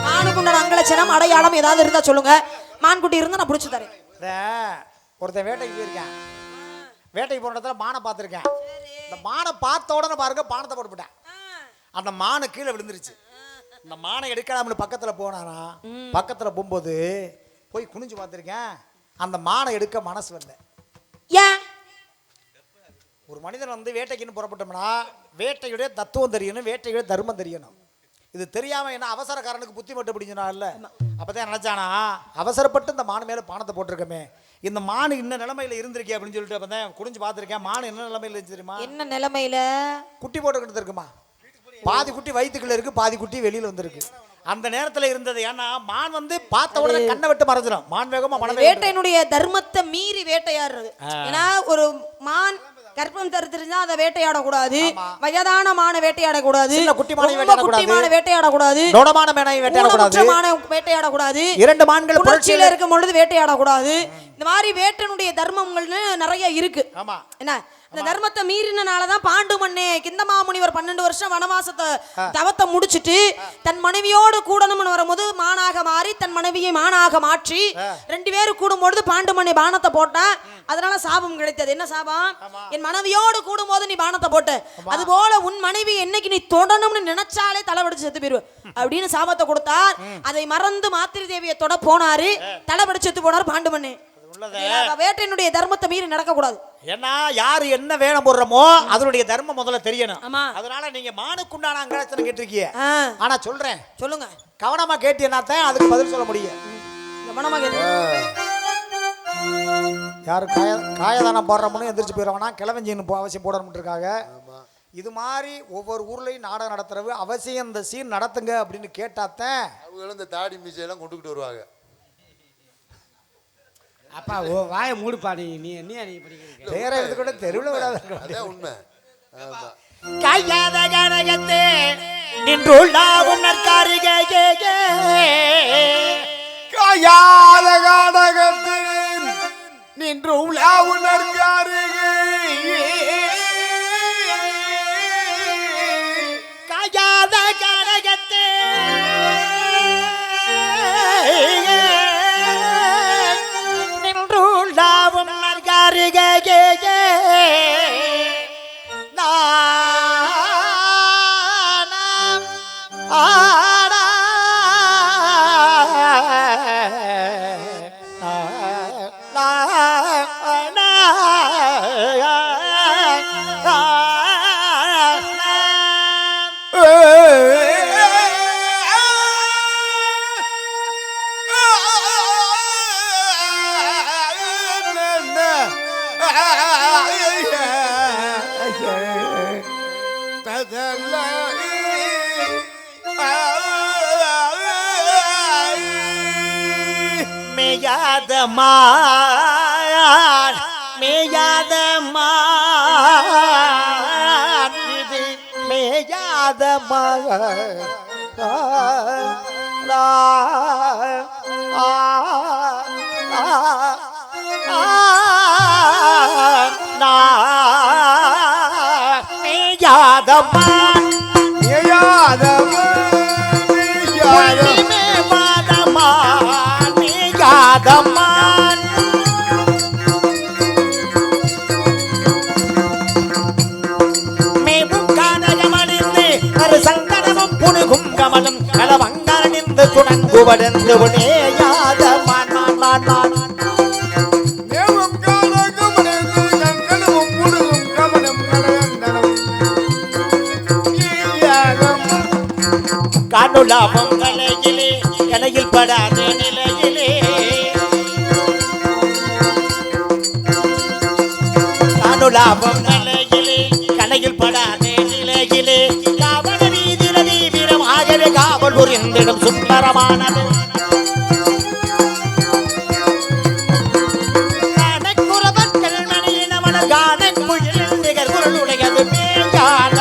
மானுக்குண்டான அங்கலட்சணம் அடையாளம் ஏதாவது இருந்தா சொல்லுங்க. மான்குட்டி இருந்தா நான் பிடிச்சு தரேன். ஒருத்தன் வேட்டைக்கு போயிருக்கேன். வேட்டைக்கு போன இடத்துல மானை பார்த்துருக்கேன். அந்த மானை பார்த்த உடனே பாருங்க பானத்தை போட்டுவிட்டேன். அந்த மானை கீழே விழுந்துருச்சு. இந்த மானை எடுக்கலாம்னு பக்கத்தில் போனானா, பக்கத்தில் போகும்போது போய் குனிஞ்சு பார்த்துருக்கேன். அந்த மானை எடுக்க மனசு வரல. ஏன்? ஒரு மனிதன் வந்து வேட்டைக்குன்னு புறப்பட்டோம்னா வேட்டையுடைய தத்துவம் தெரியணும், வேட்டையுடைய தர்மம் தெரியணும். இது தெரியாம என்ன அவசரக்காரனுக்கு புத்தி மட்டும் பிடிச்சனா இல்ல. அப்பதான் நினைச்சானா, அவசரப்பட்டு இந்த மானு மேல பானத்தை போட்டிருக்கமே, இந்த மானு இன்ன நிலைமையில இருந்திருக்கே அப்படின்னு சொல்லிட்டு அப்பதான் குடிஞ்சு பார்த்திருக்கேன். மானு என்ன நிலைமையில இருந்துச்சு தெரியுமா? என்ன நிலைமையில? குட்டி போட்டுக்கிட்டு இருக்குமா. பாதி குட்டி வயிற்றுக்குள்ள இருக்கு, பாதி குட்டி வெளியில வந்திருக்கு. அந்த நேரத்துல இருந்தது. ஏன்னா மான் வந்து பார்த்த உடனே கண்ணை விட்டு மறைஞ்சிடும். மான் வேகமா வேட்டையினுடைய தர்மத்தை மீறி வேட்டையாடுறது. ஏன்னா ஒரு மான் கர்ப்பம் தரித்திருந்தா அதை வேட்டையாடக்கூடாது, வயதான மான வேட்டையாடக்கூடாது, குட்டிமான வேட்டையாடக்கூடாது, வேட்டையாடக்கூடாது, இரண்டு மான்கள் புணர்ச்சியில இருக்கும் பொழுது வேட்டையாடக்கூடாது. இந்த மாதிரி வேட்டனுடைய தர்மங்கள்னு நிறைய இருக்கு. என்ன இந்த தர்மத்தை மீறினாலதான் பாண்டு மண்ணே கிந்தமா முனிவர் 12 வருஷம் வனவாசத்தை தவத்தை முடிச்சுட்டு தன் மனைவியோடு கூடணும்னு வரும்போது மானாக மாறி தன் மனைவியை மானாக மாற்றி 2 பேரும் கூடும்பொழுது பாண்டு மண்ணை பானத்தை போட்டா. அதனால சாபம் கிடைத்தது. என்ன சாபம்? என் மனைவியோடு கூடும் போது நீ பானத்தை போட்ட, அது போல உன் மனைவி என்னைக்கு நீ தொடணும்னு நினைச்சாலே தலைவடிச்சு செத்து போயிருவ அப்படின்னு சாபத்தை கொடுத்தார். அதை மறந்து மாத்திரை தேவியை தொட போனாரு, தலைவடிச்சு செத்து போனார் பாண்டு மண்ணே. வேட்டையினுடைய தர்மத்தை மீறி நடக்க கூடாது. ஏன்னா யாரு என்ன வேணும் போடுறோமோ அதனுடைய தர்மம் முதல்ல தெரியணும். அதனால நீங்க மானுக்குண்டான அங்கலட்சணம் கேட்டிருக்கீங்க. ஆனா சொல்றேன், சொல்லுங்க. கவனமா கேட்டீங்கன்னாத்தான் அதுக்கு பதில் சொல்ல முடியும். கவனமா கேட்டு யாரு காயதானம் போடுறோம்னு எந்திரிச்சு போயிடுவானா, கிளவஞ்சின்னு அவசியம் போடணும்னு இருக்காங்க. இது மாதிரி ஒவ்வொரு ஊர்லயும் நாடகம் நடத்துறது அவசியம். இந்த சீன் நடத்துங்க அப்படின்னு கேட்டாத்தான் அவங்க இந்த தாடி மீசையெல்லாம் கொண்டுகிட்டு வருவாங்க. அப்பா ஓ வாயை மூடுப்பா. நீ படிக்கிறீங்க வேற இது கூட தெருவில் விடாத. அதான் உண்மை. கையாத கனகத்தே நின்றுள்ளாவும் நற்காரிகே கையாத காடகத்தில் நின்று உலாவும் நற்காரிகே கையாத கனகத்தே நின்றுள்ளாவும் நற்காரிகே மேயாத மான் இது மேயாத சங்கடமும் புனுகும் கமலம் களவங்கரணிந்து துணங்குவடந்து உடையாத மான் காணுலாபம் கலையிலே கலையில் படாத நிலையிலே காணுலாபம் கலையிலே கலையில் படாத நிலையிலே காவல வீதில தீவிரமாகவே காவல் புரிந்திடும் சுந்தரமானது கணக்குறவர்கள் மணியினவன காணக்குயில் நிகர் குரலுடையது மேயாத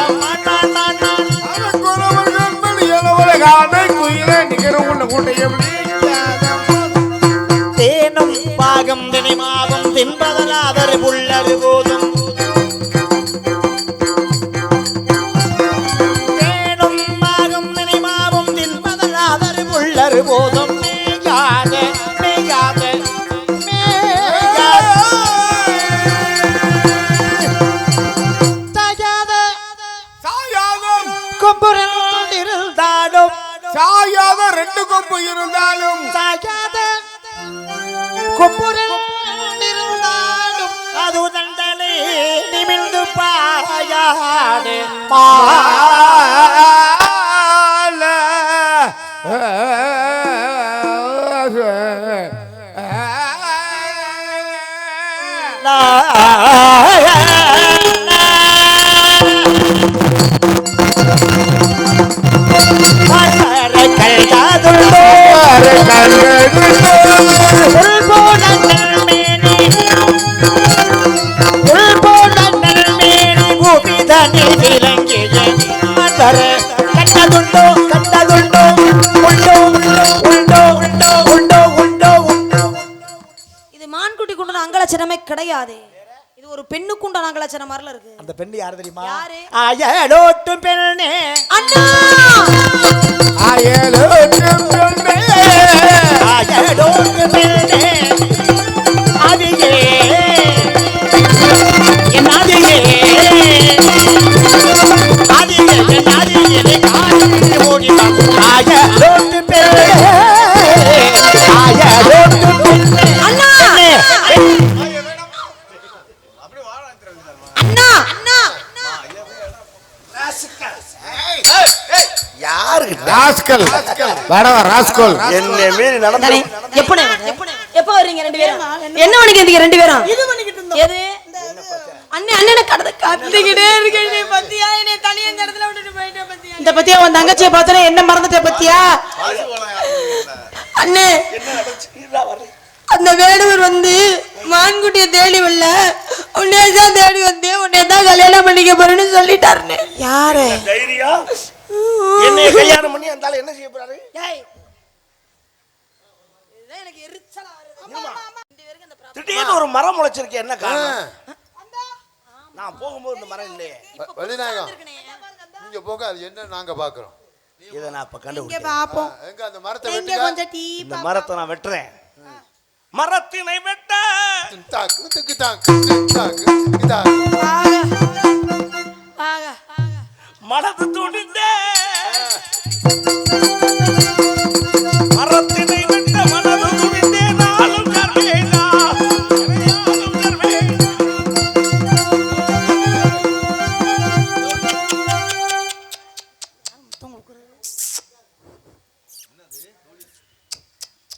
தேனும் பாகம் தினிமாவும் தின்பதலாதரு புள்ளரு போதும் தேனும் பாகம் தினிமாவும் தின்பதலாதரு புள்ளரு போதும் மேயாத தயா இது மான்குட்டி குண்டான அங்கலட்சணமே கிடையாது. இது ஒரு பெண்ணுக்கு உண்டான அங்கலட்சணம் மாதிரில இருக்கு. அந்த பெண்ணு யாரு தெரியுமா? யாரு? அயலோட்டும் பெண்ணே அண்ணா அயலோட்டும் பெண்ணே அயலோட்டும் பெண்ணே அதியே என் அதியே அதியே என் அதியே காதி ஓடி வா அயலோட்டும் பெண்ணே அயலோட்டும் பெண்ணே அண்ணா அண்ணா அண்ணா யாருக்கு ராஸ்கல் வரவா ராஸ்கல் என்ன மீறி நடந்து எப்ப வர்றீங்க ரெண்டு பேரும்? என்ன பண்ணிக்கிறீங்க ரெண்டு பேரும்? இது பண்ணிக்கிட்டு இருந்தோம். எது? அண்ணே அண்ணனை கடந்து கத்திக்கிட்டே இருக்கீங்க பத்தியா? என்னை தனியா இந்த இடத்துல விட்டுட்டு போயிட்டே பத்தியா? இந்த பத்தியா உன் தங்கச்சியை பார்த்தா என்ன மறந்துட்ட பத்தியா? அண்ணே அந்த வேடுவர் வந்து மான்குட்டியை தேடி வரல, உன்னைய தான் தேடி வந்தேன், உன்னைய தான் கல்யாணம் பண்ணிக்க போறேன்னு சொல்லிட்டாருன்னு. யாரு? தைரியம் என்னை கல்யாணம் பண்ணி அந்த ஆளு என்ன செய்ய போறாரு? எனக்கு எரிச்சலா வருது. திடீர்னு ஒரு மரம் முளைச்சிருக்கேன், என்ன காரணம்? நான் போகும்போது இந்த மரம் இல்லையே. வள்ளிநாயகம் நீங்க போங்க, அது என்ன நாங்க பாக்குறோம். இதை நான் இப்ப இங்க கண்டுபிடிச்சேன். பாப்போம். எங்க அந்த மரத்தை இங்க வெட்டுங்க. கொஞ்சம் டீ இந்த மரத்தை நான் வெட்டுறேன். மரத்தினை வெட்ட தாக்கு திக்கு தாக்கு தாக்கு தாக்கு மனது துணிந்தே மரத்தினை வெட்ட மனது துணிந்தே நாளும் கர்வேனா நாளும் கர்வேனா.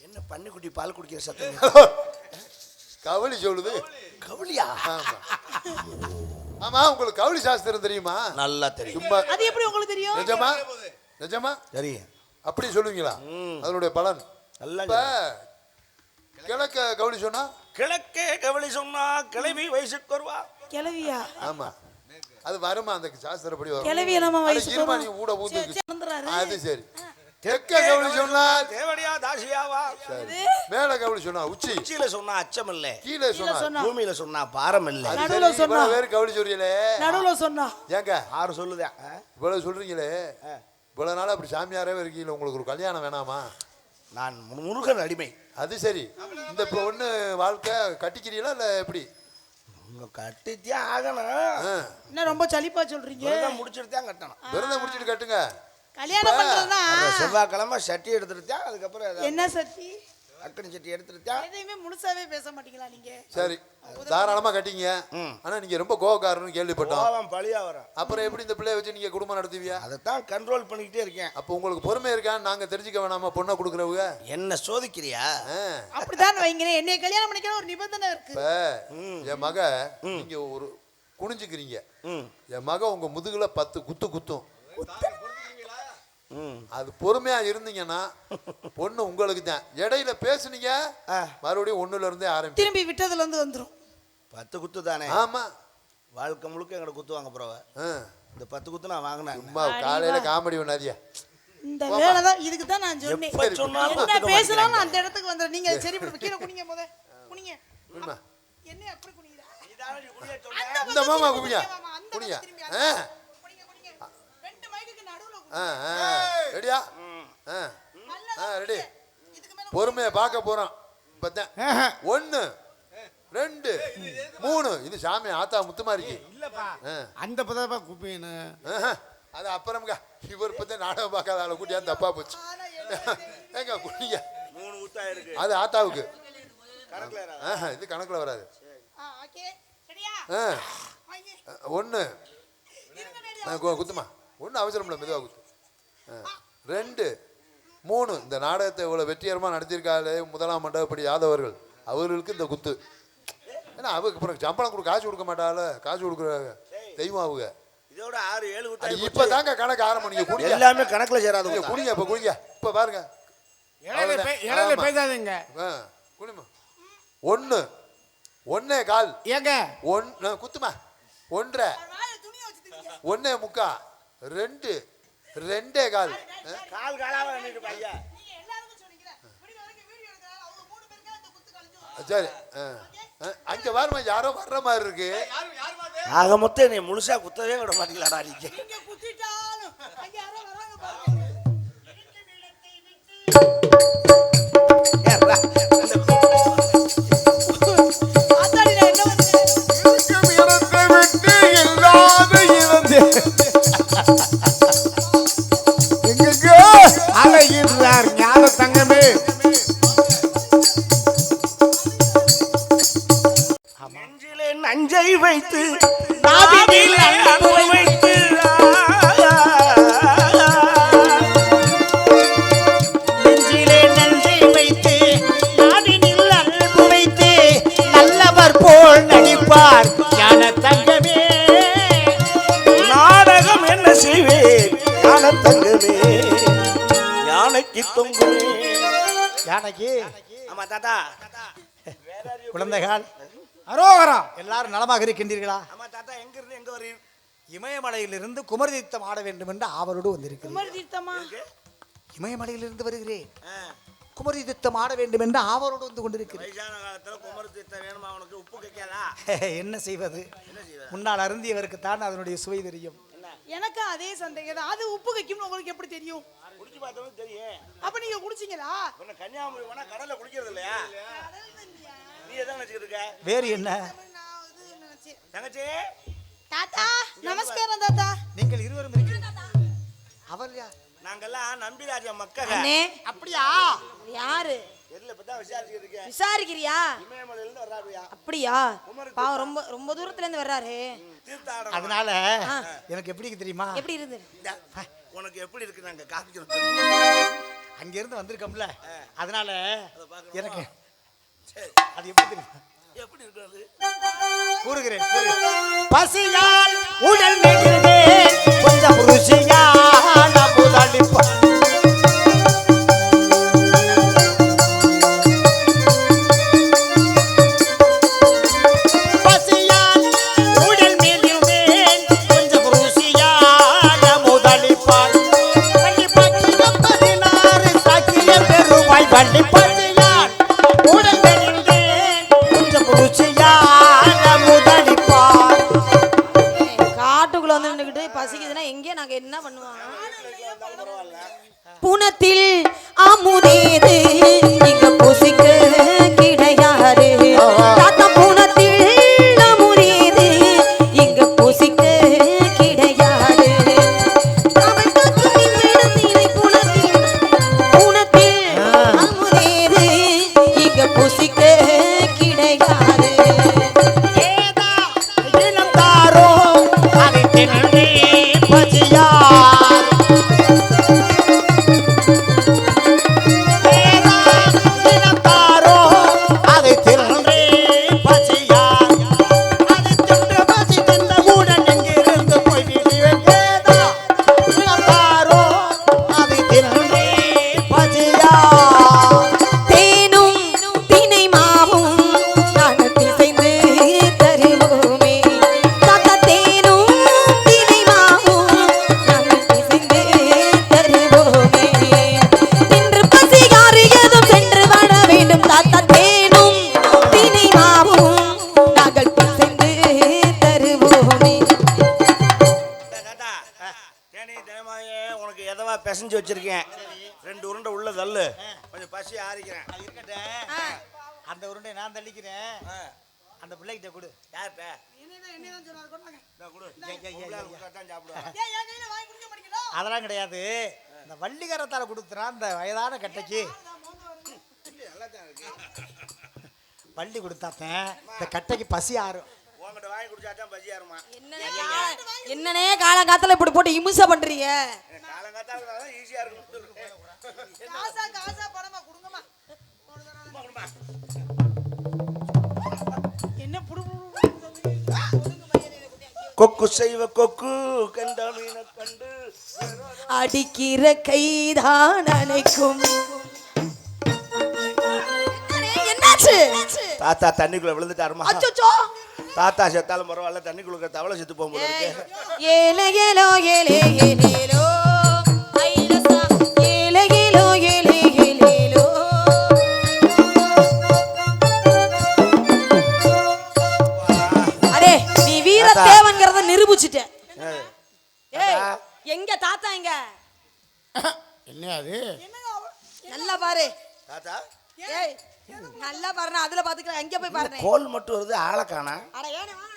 என்ன பன்னிக்குட்டி பால் குடிக்கிற சத்தம்? கவலி சொல்லுது. கவுளியா? ஆமா ஆமா, உங்களுக்கு கவுளி சாஸ்திரம் தெரியுமா? நல்லா தெரியும். சும்மா அது எப்படி உங்களுக்கு தெரியும்? நிஜமா நிஜமா தெரியும். அப்படி சொல்லுவீங்களா? அதனுடைய பலன் நல்லா இப்ப கிழக்க கவுளி சொன்னா கிழக்கே கவலை சொன்னா கிளவி வயசுக்கு வருவா. கிளவியா? ஆமா, அது வருமா அந்த சாஸ்திரப்படி வரும். கிளவி நம்ம வயசுக்கு இருமா, நீ ஊட ஊத்துக்கு. அது சரி. தெற்க கவுளி சொன்னா தேவடியா தாசியாவா. மேல கவுளி சொன்னா உச்சி, உச்சியில சொன்னா அச்சம் இல்ல, கீழே சொன்னா பூமியில சொன்னா பாரம் இல்ல. அது நடுவுல சரி. சொன்னா. இவ்வளவு பேர் கவுளி சொல்றீங்களே, நடுவுல சொன்னா. ஏங்க ஆறு சொல்லுதா? இவ்வளவு சொல்றீங்களே, இவ்வளவு நாள் அப்படி சாமியாரே இருக்கீங்களா? உங்களுக்கு ஒரு கல்யாணம் வேணாமா? நான் முருகன் அடிமை. அது சரி. இந்த இப்போ ஒண்ணு வாழ்க்கை கட்டிக்கிறீங்களா இல்ல எப்படி? உங்க கட்டித்தே ஆகணும். என்ன ரொம்ப சலிப்பா சொல்றீங்க? விரதம் முடிச்சுட்டு தான் கட்டணும். விரதம் முடிச்சிட்டு கட்டுங்க. கல்யாணம் பண்றதுனா அந்த செவ்வாய்க்கிழமை சட்டி எடுத்துட்டு தான், அதுக்கப்புறம் ஏதாவது என்ன சக்தி? அக்கனி சட்டி எடுத்துட்டு தான். எதையுமே முழுசாவே பேச மாட்டீங்களா நீங்க? சரி, தாராளமா கட்டிங்க. ஆனா நீங்க ரொம்ப கோவக்காரன்னு கேள்விப்பட்டோம். கோவம் பழியா வரும். அப்புறம் எப்படி இந்த பிள்ளைய வச்சு நீங்க குடும்பம் நடத்துவியா? அதைத்தான் கண்ட்ரோல் பண்ணிக்கிட்டே இருக்கேன். அப்போ உங்களுக்கு பொறுமை இருக்கான்னு நாங்க தெரிஞ்சுக்க வேணாமா? பொண்ணை கொடுக்குறவங்க என்ன சோதிக்கிறியா? அப்படிதான் வைங்க. என்னைய கல்யாணம் பண்ணிக்கிற ஒரு நிபந்தனை இருக்கு. இப்ப என் மக நீங்க ஒரு குனிஞ்சுக்கிறீங்க, என் மக உங்க முதுகுல 10 குத்து குத்தும். அது பொறுமையா இருந்தீங்கன்னா பொண்ணு உங்களுக்கு தான். இடையில பேசுனீங்க மறுபடியும் ஒண்ணுல இருந்தே ஆரம்பி, திரும்பி விட்டதுல இருந்து வந்துரும். 10 குத்து தானே? ஆமா, வாழ்க்கை முழுக்க எங்களை குத்து வாங்க போறவ. இந்த 10 குத்து நான் வாங்கினேன். சும்மா காலையில காமெடி பண்ணாதியா. இந்த வேலை தான். இதுக்கு தான் நான் சொன்னேன். எப்ப சொன்னாலும் என்ன ஒத்துக்க பேசலாம் அந்த இடத்துக்கு வந்துடும். நீங்க சரி கீழே குனிங்க, முத குனிங்க. உண்மை. என்ன அப்படி குனிங்கடா? இந்த மாமா குனியா குனியா. ரெண்டு மைக்குக்கு நடுவுல ரெடியா? ரெடி. பொறுமையை பார்க்க போறோம். இப்பதான் 1 2 3. இது சாமி ஆத்தா முத்துமாரிக்கு இல்லப்பா, அந்த பதப்பா குப்பீனு. அது அப்புறம்ங்க. இவர் பத்தி நாடகம் பார்க்காத ஆளை கூட்டியா தப்பா போச்சு. ஏங்க குனிங்க. 3 குத்தா இருக்கு. அது ஆத்தாவுக்கு. கணக்குல இது கணக்குல வராது. ஓகே சரியா? 1 இருங்க குத்துமா ஒன்றும் அவசரம் இல்லை, மெதுவாக குத்து. 2 3 இந்த நாடகத்தை இவ்வளோ வெற்றிகரமாக நடத்தியிருக்காங்களே முதலாம் மண்டபப்படி யாதவர்கள் அவர்களுக்கு இந்த குத்து. ஏன்னா அவங்க அப்புறம் சம்பளம் காசு கொடுக்க மாட்டாங்கள, காசு கொடுக்குற தெய்வம் அவங்க. இதோட 6 7 குத்தாய் இப்போ தாங்க கணக்கு ஆரம்பம். நீங்கள் குடிங்க, எல்லாமே கணக்குல சேராது. குடிங்க, இப்போ குடிங்க, இப்போ பாருங்க. இடையில பேசாதீங்க குடிமா. 1 1/4 ஏங்க 1 குத்துமா 1 1/4 2 2/4 கால் காலாவ நின்னுட்டு பையா. சரி. அங்க பாருமா யாரோ வர்ற மாதிரி இருக்கு. ஆக மொத்தம் நீ முழுசா குத்தவே விட மாட்டீங்களாடா நீங்க. ஏறா. அழகிறார் ஞான தங்கமே. நெஞ்சிலே நஞ்சை வைத்து நாவினில் அன்பு வைத்து நெஞ்சிலே நஞ்சை வைத்து நாவினில் அன்பு வைத்து நல்லவர் போல் நடிப்பார் ஞான தங்கமே. நாடகம் என்ன செய்வேன் ஞான தங்கமே, யானைக்கு தொங்குமே. யானைக்கு ஆமா தாத்தா. குழந்தைகள் அரோகரா. எல்லாரும் நலமாக இருக்கின்றீர்களா? ஆமா தாத்தா. எங்க இருந்து எங்க வரீர்? இமயமலையிலிருந்து குமரி தீர்த்தம் ஆட வேண்டும் என்று ஆவலோடு வந்திருக்கிறேன். குமரி தீர்த்தமா? இமயமலையிலிருந்து வருகிறேன். குமரி தீர்த்தம் ஆட வேண்டும் என்று ஆவலோடு வந்து கொண்டிருக்கிறேன். வயசான காலத்துல குமரி தீர்த்தம் வேணுமா உனக்கு? உப்பு கைக்காதா? என்ன செய்வது? முன்னால் அருந்தியவருக்கு தான் அதனுடைய சுவை தெரியும். எனக்கு அதே சந்தேகம் தான். அது உப்பு கைக்கும்னு உங்களுக்கு எப்படி தெரியும்? குடிச்சு பார்த்தவங்க தெரியும். அப்ப நீங்க குடிச்சீங்களா? உன்னை கன்னியாகுமரி போனா கடல்ல குடிக்கிறது இல்லையா? நீ எதை நினைச்சிட்டு இருக்க? வேறு என்ன? நான் இது நினைச்சேன். தங்கச்சி தாத்தா நமஸ்காரம் தாத்தா. நீங்கள் இருவரும் இருக்கிறீர்கள். அவர் யார்? நாங்கெல்லாம் நம்பிராஜ மக்கள். அண்ணே அப்படியா? யாரு எதுல பத்தா விசாரிச்சுட்டு இருக்கேன். விசாரிக்கிறியா? இமயமலையில இருந்து வர்றாருயா. அப்படியா? பாவம் ரொம்ப ரொம்ப தூரத்துல இருந்து வர்றாரு. தீர்த்தாடம். அதனால எனக்கு எப்படி இருக்கு தெரியுமா? எப்படி இருந்து? உனக்கு எப்படி இருக்கு? நாங்க காமிக்கிறோம். அங்க இருந்து வந்திருக்கோம்ல, அதனால எனக்கு சரி. அது எப்படி தெரியுமா? எப்படி இருக்காது? கூறுகிறேன். பசியால் உடல் நெகிழ்ந்தேன், கொஞ்சம் ருசியால் அமுதளிப்பான். பசியால் உடல் மெலிந்தேன், கொஞ்சம் ருசியால் அமுதளிப்பான். பள்ளிப்பட்டினம் 16 சாக்கிய பெருமாள். பள்ளிப்பட்டியால் உடல் மெலிந்தேன், கொஞ்சம் ருசியால் அமுதளிப்பான். காட்டுக்குள்ள வந்து நின்னுக்கிட்டு பசிக்குதுன்னா எங்கே நாங்க என்ன பண்ணுவோம்? புனத்தில் அமுதேது இங்க புசிக்க கிடையாது. தாத்தா புனத்தில் அமுதேது இங்க புசிக்க கிடையாது. புனத்தில் அமுதேது இங்க புசிக்க கிடையாது. ஏதா இனம் தாரோ அதை தின்னே பசியார். ஏதா இனம் தாரோ அதை தின்னே பசியார். அதை தின்று பசி தின்னவுடன் எங்கிருந்து போய்விடுவேன். ஏதா இனம் தாரோ அதை தின்னே பசியார். தேனும் தினை மாவும் நாங்கள் பிசைந்து தருவோமே. தாத்தா தேனும் தினை மாவும் நாங்கள் பிசைந்து தருவோமே. இன்று பசியாறு ஏதும் சென்று வர வேண்டும். தாத்தா தேனும் தினை மாவும் நாங்கள் பிசைந்து தருவோமே. தாத்தா தேனி தினமாயே உனக்கு எதவா பிசைஞ்சு வச்சிருக்கேன். 2 உருண்டை உள்ள தள்ளு. கொஞ்சம் பசி ஆறிக்கிறேன். அது இருக்கட்டும். அந்த உருண்டை நான் தள்ளிக்கிறேன். அந்த பிள்ளைகிட்ட கொடு. யார்கிட்ட? என்னதான் சொன்னாரு கொண்டாங்க. நான் கொடு. ஏய், ஏய், ஏய், ஏய். தான் சாப்பிடுவா. ஏன் என் கையில வாங்கி குடிக்க மாட்டீங்களா? அதெல்லாம் கிடையாது. இந்த வள்ளிகரத்தால கொடுத்துறான் அந்த வயதான கட்டைக்கு. வள்ளி கொடுத்தாத்தேன் இந்த கட்டைக்கு பசி ஆறும். அவங்ககிட்ட வாங்கி குடிச்சாதான் பஜ்ஜியாருமா. என்னனே காலங்காத்துல இப்படி போட்டு இம்சை பண்றீங்க? காலங்காத்தால ஈஸியா இருக்கும். காசா பணமா கொடுங்கம்மா. என்ன புடு கொக்கு செய்வ கொக்கு கண்ட மீன கண்டு அடிக்கிற கைதான் அணைக்கும். என்னாச்சு? தாத்தா தண்ணிக்குள்ள விழுந்துட்டாருமா. அச்சச்சோ. தாத்தா செத்தாலும் பரவாயில்ல, தண்ணிக்குள்ள தவளை செத்து போக முடியாது. ஏலே ஏலோ ஏலே ஏலேலோ ஐலசா ஏலே ஏலோ ஏலே ஏலேலோ. அடே நீ வீரத்தேவன்கிறத நிரூபிச்சிட்ட. ஏய் எங்க தாத்தா எங்க? என்ன அது? நல்லா பாரு தாத்தா ஏய் நல்லா பாருண்ணா, அதுல பாத்துக்கிறேன். எங்க போய் பாருண்ணே. கோல் மட்டும் வருது, ஆளை காணா. அட ஏனே வாங்க.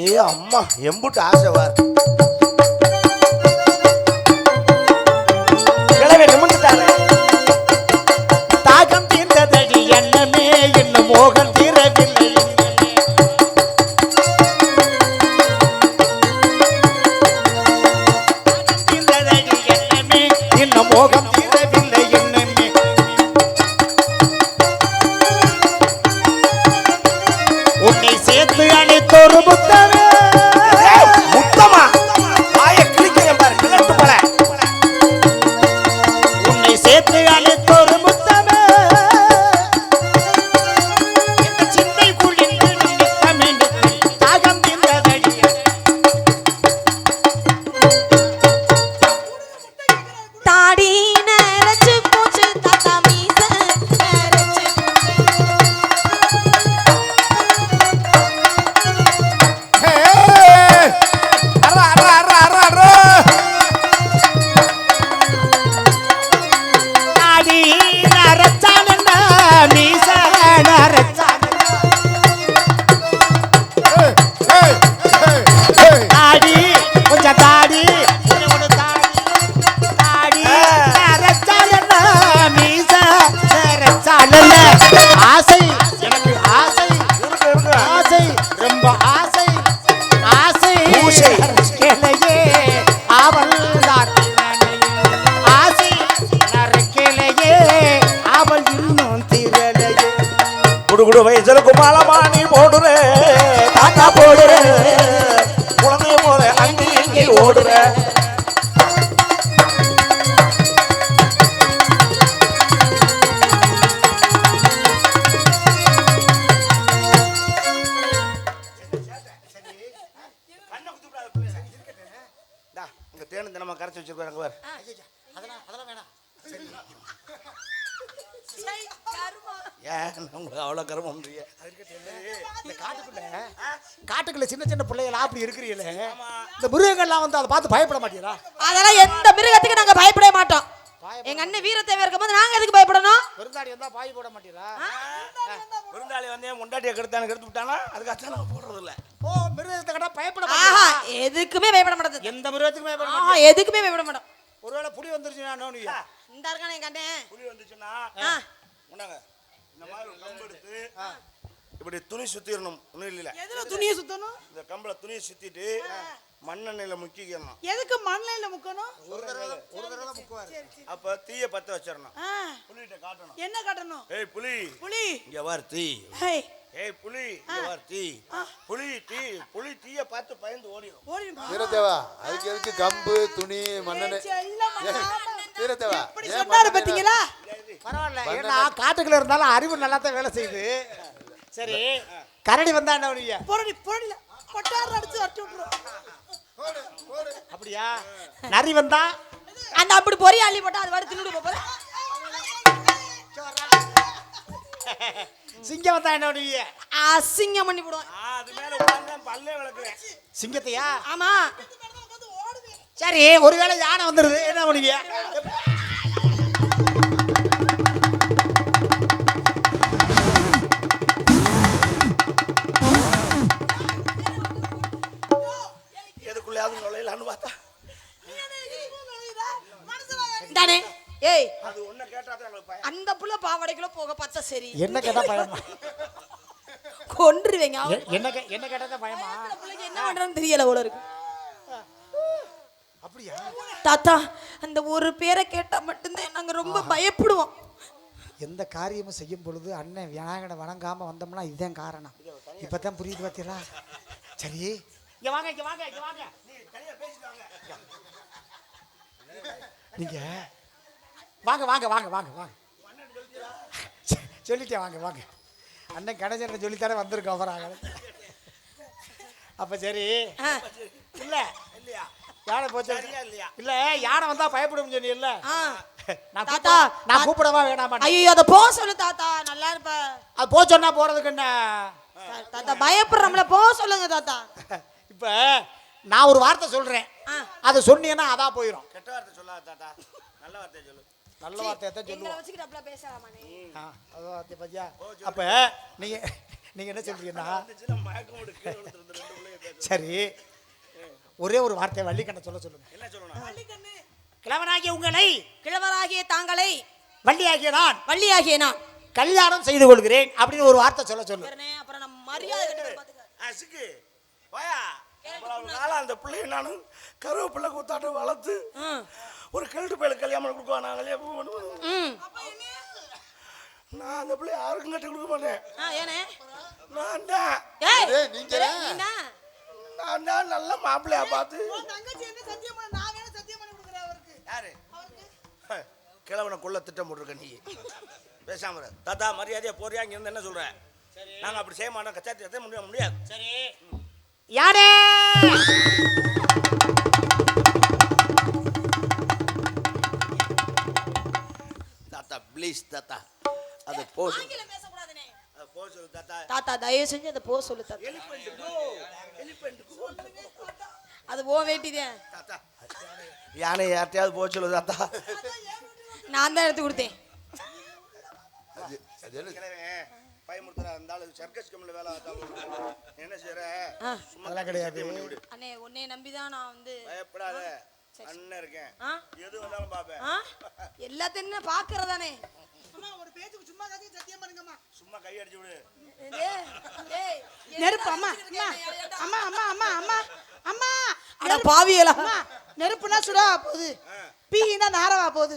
ஏ அம்மா எம்புட்டு ஆசைவார். கிளவி நிமிந்துட்டாரு. தாகம் தீர்ந்ததடி எண்ணமே இன்னும் மோகம் தீரவில்லை. தீர்ந்ததடி எண்ணமே இன்னும் மோகம் தீரவில்லை எண்ணமே. உன்னை சேர்த்து அழைத்தொரு முத்தமே. முத்தமா வாயை கிழிக்கிறேன் பாரு, கிழட்டு போல. உன்னை சேர்த்து அழைத்தொரு முத்தமே. இந்த சிந்தை குளிர்ந்து நித்தமே தாகம் தீர்ந்ததடி. தாடி நரைச்சு போச்சு தாத்தா மீச நரைச்சு தாடி நரைச்சாலென்ன, மீச நரைச்சாலென்ன. தாடி கொஞ்சம் தாடி கொஞ்சம் ஒரு தாடி. தாடி நரைச்சாலென்ன, மீச நரைச்சாலென்ன. ஆசை எனக்கு ஆசை ஆசை ரொம்ப ஆசை ஆசை பூசை. கிளையே அவள் தான் ஆசை நரக்கிளையே அவள் இன்னும் திரளையே. குடுகுடு வயசுல குமாலமா நீ போடுற, தாத்தா போடுற, குழந்தைய போல அங்கே இங்கே ஓடுற. இங்க தேனு தினமா கரைச்சி வச்சிருக்காங்க பாரு. அதெல்லாம் வேணாம். ஏன் உங்களுக்கு அவ்வளோ கருமம்ன்றீங்க? இந்த காட்டுக்குள்ள சின்ன சின்ன பிள்ளைகளா அப்படி இருக்கிறீங்களே, இந்த மிருகங்கள்லாம் வந்து அதை பார்த்து பயப்பட மாட்டீங்களா? அதெல்லாம் எந்த மிருகத்துக்கு நாங்க பயப்படவே மாட்டோம். எங்க அண்ணன் வீரத்தேவை இருக்கும்போது நாங்க எதுக்கு பயப்படணும்? விருந்தாடி வந்தா பாய் போட மாட்டீங்களா? விருந்தாளி வந்து முண்டாட்டியை கெடுத்தானு கெடுத்து விட்டானா, அதுக்காக நாங்கள் போடுறது இல்லை. ஓ, மிருகத்தை கடை பயப்பட ஆஹா மாட்டீங்களா? எதுக்குமே பயப்பட மாட்டது. எந்த மிருகத்துக்கும் பயப்பட ஆஹா மாட்டீங்க. எதுக்குமே பயப்பட மாட்டோம். ஒருவேளை புலி வந்துருச்சுன்னா நோனியா? இந்த இருக்கானே எங்க அண்ணன். புலி வந்துச்சுன்னா ஆ. உண்டாங்க இந்த மாதிரி ஒரு கம்பு எடுத்து இப்படி துணி சுத்திடணும். ஒன்றும் இல்லை, எதுல துணியை சுத்தணும்? இந்த கம்பளை துணியை சுத்திட்டு மண்ணெண்ணெயில முக்கிக்கணும். எதுக்கு மண்ணில முக்கணும்? ஒரு தடவை தான் முக்குவாரு. அப்ப தீய பத்த வச்சிடணும். ஆ, புலிகிட்ட காட்டணும். என்ன காட்டணும்? ஏய் புலி, புலி. இங்க வார் தீ. ஹேய், ஏய் புலி, இங்க வார் தீ. புலி தீய பார்த்து பயந்து ஓடிடும். ஓடிடுமா? வீரத்தேவா, அதுக்கு எதுக்கு கம்பு துணி மண்ணெண்ணெய்? செல்லம்மா, வீரத்தேவா, இப்படி ஏன் சொன்னாரு மண்ணெண்ணெய்? பாத்தீங்களா? பரவாயில்ல, ஏன்னா காட்டுக்குள்ள இருந்தாலும் அறிவு நல்லா தான் வேலை செய்யுது. சரி, கரடி வந்தா என்ன பண்ணுவீங்க? பொருளி பொட்டார் அடிச்சு வரட்டி விட்டுரும். அப்படியா? நரி வந்தா? அந்த அப்படி பொரிய அள்ளி போட்டா அது வாடி தின்னுடு போற. சிங்கம் வந்தா என்ன பண்ணுவீங்க? அசிங்கம் பண்ணி போடுவோம். அது மேல உட்கார்ந்து பல்லே விளக்குறேன். சிங்கத்தையா? ஆமா. சரி, ஒருவேளை யானை வந்துருது, என்ன பண்ணுவீங்க? எதுக்குள்ளயாவது நுழையலான்னு பார்த்தா அந்த புள்ள பாவாடைக்குள்ள போக பார்த்தா சரி என்ன கேட்டா பயமா? கொன்றுவேங்க என்ன கேட்டா பயமா? அந்த புள்ளைக்கு என்ன பண்றதுன்னு தெரியல போல இருக்கு. அப்படியா? தாத்தா அந்த ஒரு பேரை கேட்டா மட்டும்தான் நாங்க ரொம்ப பயப்படுவோம். எந்த காரியமும் செய்யும் பொழுது அண்ணன் விநாயகனை வணங்காம வந்தோம்னா இதுதான் காரணம். இப்பதான் புரியுது பார்த்தீங்களா? சரி இங்க வாங்க இங்க வாங்க இங்க வாங்க. நீங்க வாங்க வாங்க வாங்க வாங்க வாங்க. சொல்லிட்டேன் வாங்க வாங்க. அண்ணன் கணேசன் சொல்லித்தானே வந்திருக்கோம் அவராக. அப்ப சரி இல்ல இல்லையா யானை போச்சு இல்லையா? இல்ல யானை வந்தா பயப்படும் சொன்னீங்கல்ல. நான் கூப்பிடவா வேணாமா? ஐயோ அத போ சொல்லு தாத்தா, நல்லா இருப்ப. அது போ சொன்னா போறதுக்கு என்ன தாத்தா பயப்படுறோம்ல, போ சொல்லுங்க தாத்தா. இப்ப நான் ஒரு வார்த்தை சொல்றேன், அதை சொன்னீங்கன்னா அதா போயிடும். கெட்ட வார்த்தை சொல்லாத தாத்தா, நல்ல வார்த்தை சொல்லு. நல்ல வார்த்தையை தான் எங்களை சொல்லுவோம். வச்சுக்கிட்டு அப்படியே பேசலாமா நீ? அது வார்த்தை பத்தியா? அப்ப நீங்க நீங்க என்ன சொல்றீங்கன்னா சரி ஒரே ஒரு வார்த்தை வள்ளிக்கண்ண சொல்ல சொல்லுங்க. என்ன சொல்லணும்? கிழவனாகிய உங்களை கிழவராகிய தாங்களை வள்ளியாகிய நான் வள்ளியாகிய நான் கல்யாணம் செய்து கொள்கிறேன் அப்படின்னு ஒரு வார்த்தை சொல்ல சொல்லு. அப்புறம் நம்ம மரியாதை கட்டி பாத்துக்க. அசுக்கு போயா. நாளா அந்த பிள்ளைய நானும் கருவேப்பிள்ளை கூத்தாட்டு வளர்த்து ஒரு கிழட்டு பையில கல்யாணம் கொடுக்குவா. நான் கல்யாணம் பண்ணுவேன். நான் அந்த பிள்ளைய யாருக்கும் கட்டி கொடுக்க மாட்டேன். ஏனே நான் தான் நான் தான் நல்ல மாப்பிள்ளையா பார்த்து யாரு கிழவனை கொள்ள திட்டம் போட்டிருக்க நீ பேசாம இரு. தாத்தா மரியாதையா போறியா? இங்க இருந்து என்ன சொல்ற? நாங்க அப்படி செய்ய மாட்டோம். கச்சாத்தி முடியாது. சரி யாரே தாத்தா ப்ளீஸ் தாத்தா அது போச்சு. ஆங்கிலம் பேச கூடாதுனே. அது போ சொல்லு தாத்தா. தாத்தா தயவு செஞ்சு அத போ சொல்லு தாத்தா. எலிபென்ட் அது போ வேண்டியதே. தாத்தா யானை யார்ட்டையாவது போக சொல்லு தாத்தா. நான் தான் எடுத்து கொடுத்தேன். பயமுறுத்துறா இருந்தாலும் சர்க்கஸ் கம்பெனில வேலை என்ன செய்யற? அதெல்லாம் கிடையாது அண்ணே, உன்னை நம்பிதான் நான் வந்து. பயப்படாத, அண்ணன் இருக்கேன். எது வந்தாலும் பாப்பேன். எல்லாத்தையும் பாக்குறதானே. ஒரு பேச்சுக்கு சும்மா காதி சத்தியம் பண்ணுங்கம்மா. சும்மா கை அடிச்சு விடு. நெருப்பு அம்மா அம்மா அம்மா அம்மா அம்மா அம்மா அட பாவியலா. நெருப்புனா சுடா போகுது, பீனா நாரவா போகுது.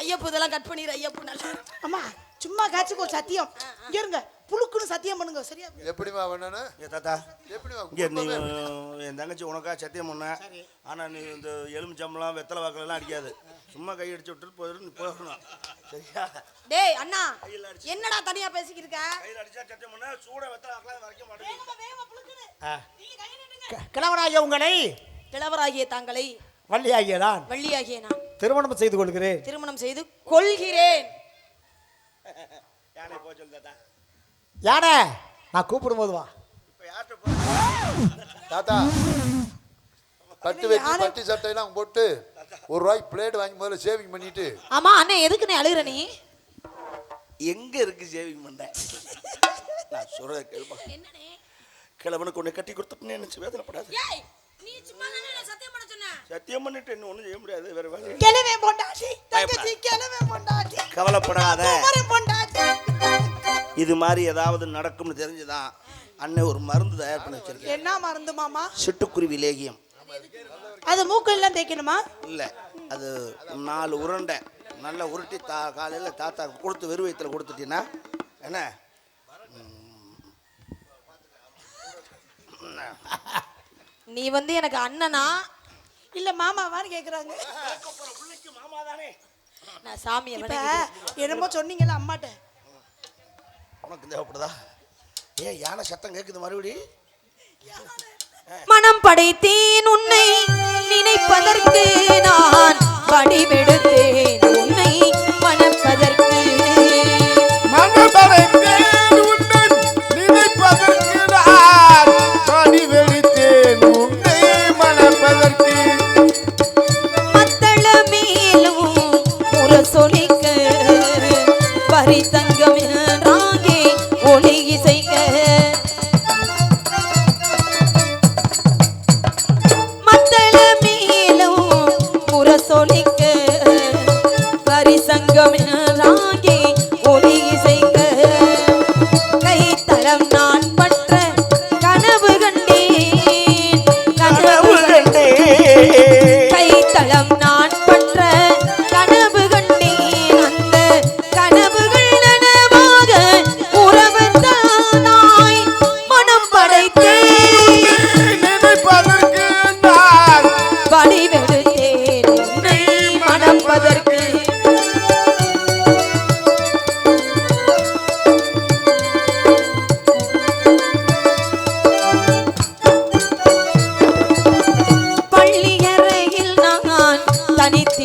ஐயப்பு இதெல்லாம் கட் பண்ணிடு. ஐயப்பு நல்லா. அம்மா சும்மா காச்சுக்கோ சத்தியம். இங்க இருங்க, புழுக்குன்னு சத்தியம் பண்ணுங்க. சரியா? எப்படிமா பண்ணனா? தாத்தா எப்படிமா இங்க நீ என் தங்கச்சி உனக்கா சத்தியம் பண்ண. ஆனா நீ இந்த எலுமிச்சம்பளம் வெத்தலை வாக்கெல்லாம் அடிக்காது. சும்மா கை அடிச்சு விட்டு போயிடணும். சரியா? டேய் அண்ணா, என்னடா தனியா பேசிக்கிட்டு இருக்க? கையில் அடிச்சா சத்தியம் பண்ண சூட வெத்தலை வாக்கெல்லாம் வரைக்க மாட்டேங்குது. கிழவனாகிய உங்களை கிழவராகிய தாங்களை வள்ளியாகிய நான் வள்ளியாகிய நான் திருமணம் செய்து கொள்கிறேன். திருமணம் செய்து கொள்கிறேன். யானை போக சொல்லு தாத்தா. யானை நான் கூப்பிடும் போது வா. இப்ப யார்கிட்ட தாத்தா பட்டு வெட்டி பட்டி சட்டையெல்லாம் போட்டு ₹1 பிளேட் வாங்கி முதல்ல சேவிங் பண்ணிட்டு. ஆமா அண்ணே, எதுக்கு நீ அழுகுற? நீ எங்க இருக்கு சேவிங் பண்ண? நான் சொல்றத கேளுப்பா. என்னனே? கிழவனுக்கு ஒண்ணு கட்டி கொடுத்துட்டு நினைச்சு வேதனைப்படாது. ஏய் நீ சும்மா தானே சத்தியம் பண்ண சொன்ன. சத்தியம் பண்ணிட்டு இன்னும் ஒண்ணும் செய்ய முடியாது. வேற வழி. கிளவே பொண்டாட்டி தங்கச்சி, கிளவே பொண்டாட்டி, கவலைப்படாத. குமரன் பொண்டாட்டி. இது மாதிரி ஏதாவது நடக்கும்னு தெரிஞ்சுதான் அண்ணன் ஒரு மருந்து தயார் பண்ணி வச்சிருக்கேன். என்ன மருந்து மாமா? சிட்டுக்குருவி லேகியம். அது மூக்கெல்லாம் தேய்க்கணுமா? இல்ல, அது 4 உருண்டை நல்லா உருட்டி காலையில தாத்தா கொடுத்து வெறு வயிற்றுல கொடுத்துட்டீங்கன்னா என்ன நீ வந்து எனக்கு அண்ணனா இல்ல மாமாவான்னு கேக்குறாங்க. மாமா தானே. நான் சாமியை இப்ப என்னமோ சொன்னீங்கல்ல அம்மாட்ட, உனக்கு தேவைப்படுதா? ஏன் யானை சத்தம் கேட்குது மறுபடி? மனம் படைத்தேன் உன்னை நினைப்பதற்கு, நான் வடிவெடுத்தேன் உன்னை மணப்பதற்கு. மனம் படைத்தேன் உன்னை நினைப்பதற்கு, நான் வடிவெடுத்தேன் உன்னை மணப்பதற்கு. மத்தள மேலும் முரசொலிக்க, பரி தங்கம் என்றாங்கே ஒளி இசைக்க. மத்தள மேலும் முரசொலிக்க,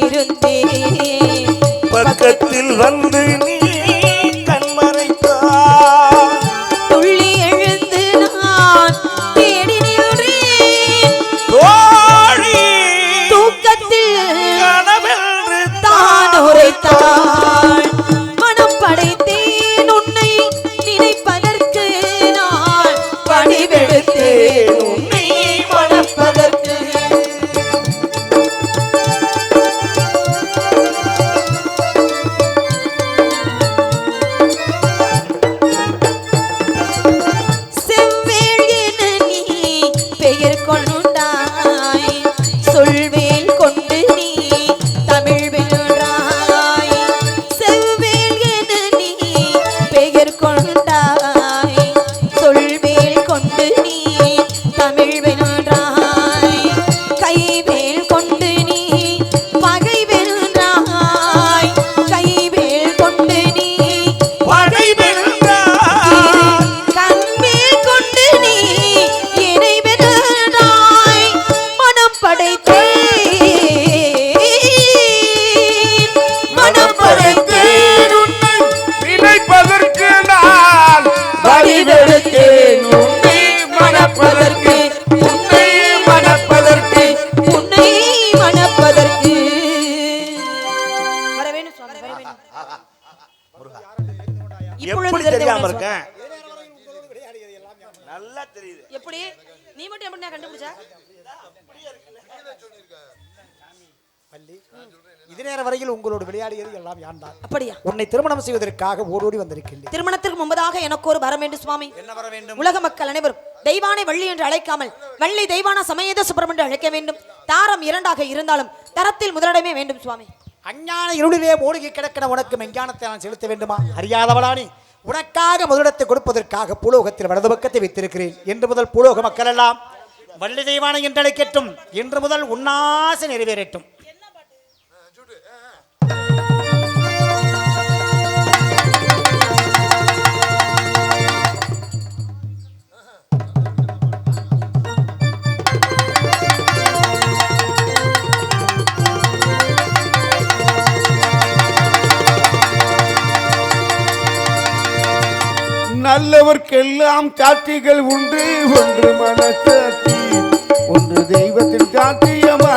விழித்திருந்தேன் பக்கத்தில் வந்து நீ கண்மறைத்தாய். துள்ளி எழுந்து நான் தேடி நின்றேன் தோழி தூக்கத்தில் கனவென்று தான் உரைத்தாள் மனம் படைத்தேன் உன்னை நினைப்பதற்கு நான் பணிவெடுத்தேன் உன்னை மணப்பதற்கு செவ்வேள் என நீ பெயர் கொண்டாய் சொல்வேல் கொண்டு நீ தமிழ் வென்றாய் செவ்வேல் என நீ பெயர் கொண்டாய் சொல்வேல் கொண்டு நீ தமிழ் வென்றாய் கைவேல் கொண்டு நீ பகை வென்றாய் கைவேல் கொண்டு நீ பகை வென்றாய். கண்வேல் கொண்டு நீ என்னை வென்றாய் மனம் படைத்தேன் உன்னை நினைப்பதற்கு நான் வழிவெடுத்தேன் உன்னை மணப்பதற்கு உன்னை மணப்பதற்கு உன்னை மணப்பதற்கு வர வேணும் சுவாமி வர வேணும் எப்படி தெரிந்து தெரியாம கொண்டேன் இருக்கேன்? நல்லா தெரியுது. எப்படி நீ மட்டும் எப்படி கண்டுபிடிச்சா இது நேர வரையில் உங்களோடு விளையாடியது எல்லாம் யான் தான். அப்படியா உன்னை திருமணம் செய்வதற்காக ஓடோடி வந்திருக்கின்றேன். திருமணத்திற்கு முன்பதாக எனக்கு ஒரு வரம் வேண்டும் சுவாமி என்ன வர வேண்டும்? உலக மக்கள் அனைவரும் தெய்வானை வள்ளி என்று அழைக்காமல் வள்ளி தெய்வான சமேத சுப்பிரம் என்று அழைக்க வேண்டும் தாரம் இரண்டாக இருந்தாலும் தரத்தில் முதலிடமே வேண்டும் சுவாமி அஞ்ஞான இருளிலே மூழ்கி கிடக்கிற உனக்கு மெஞ்ஞானத்தை நான் செலுத்த வேண்டுமா? அறியாதவளானி உனக்காக முதலிடத்தை கொடுப்பதற்காக பூலோகத்தில் வலது பக்கத்தை வைத்திருக்கிறேன். என்று முதல் பூலோக மக்கள் எல்லாம் வள்ளி தெய்வானை என்று அழைக்கட்டும். இன்று முதல் உன்னாசை நிறைவேறட்டும். நல்லவர்க்கெல்லாம் சாட்சிகள் உண்டு ஒன்று மனசாட்சி ஒன்று தெய்வத்தின் சாட்சியமா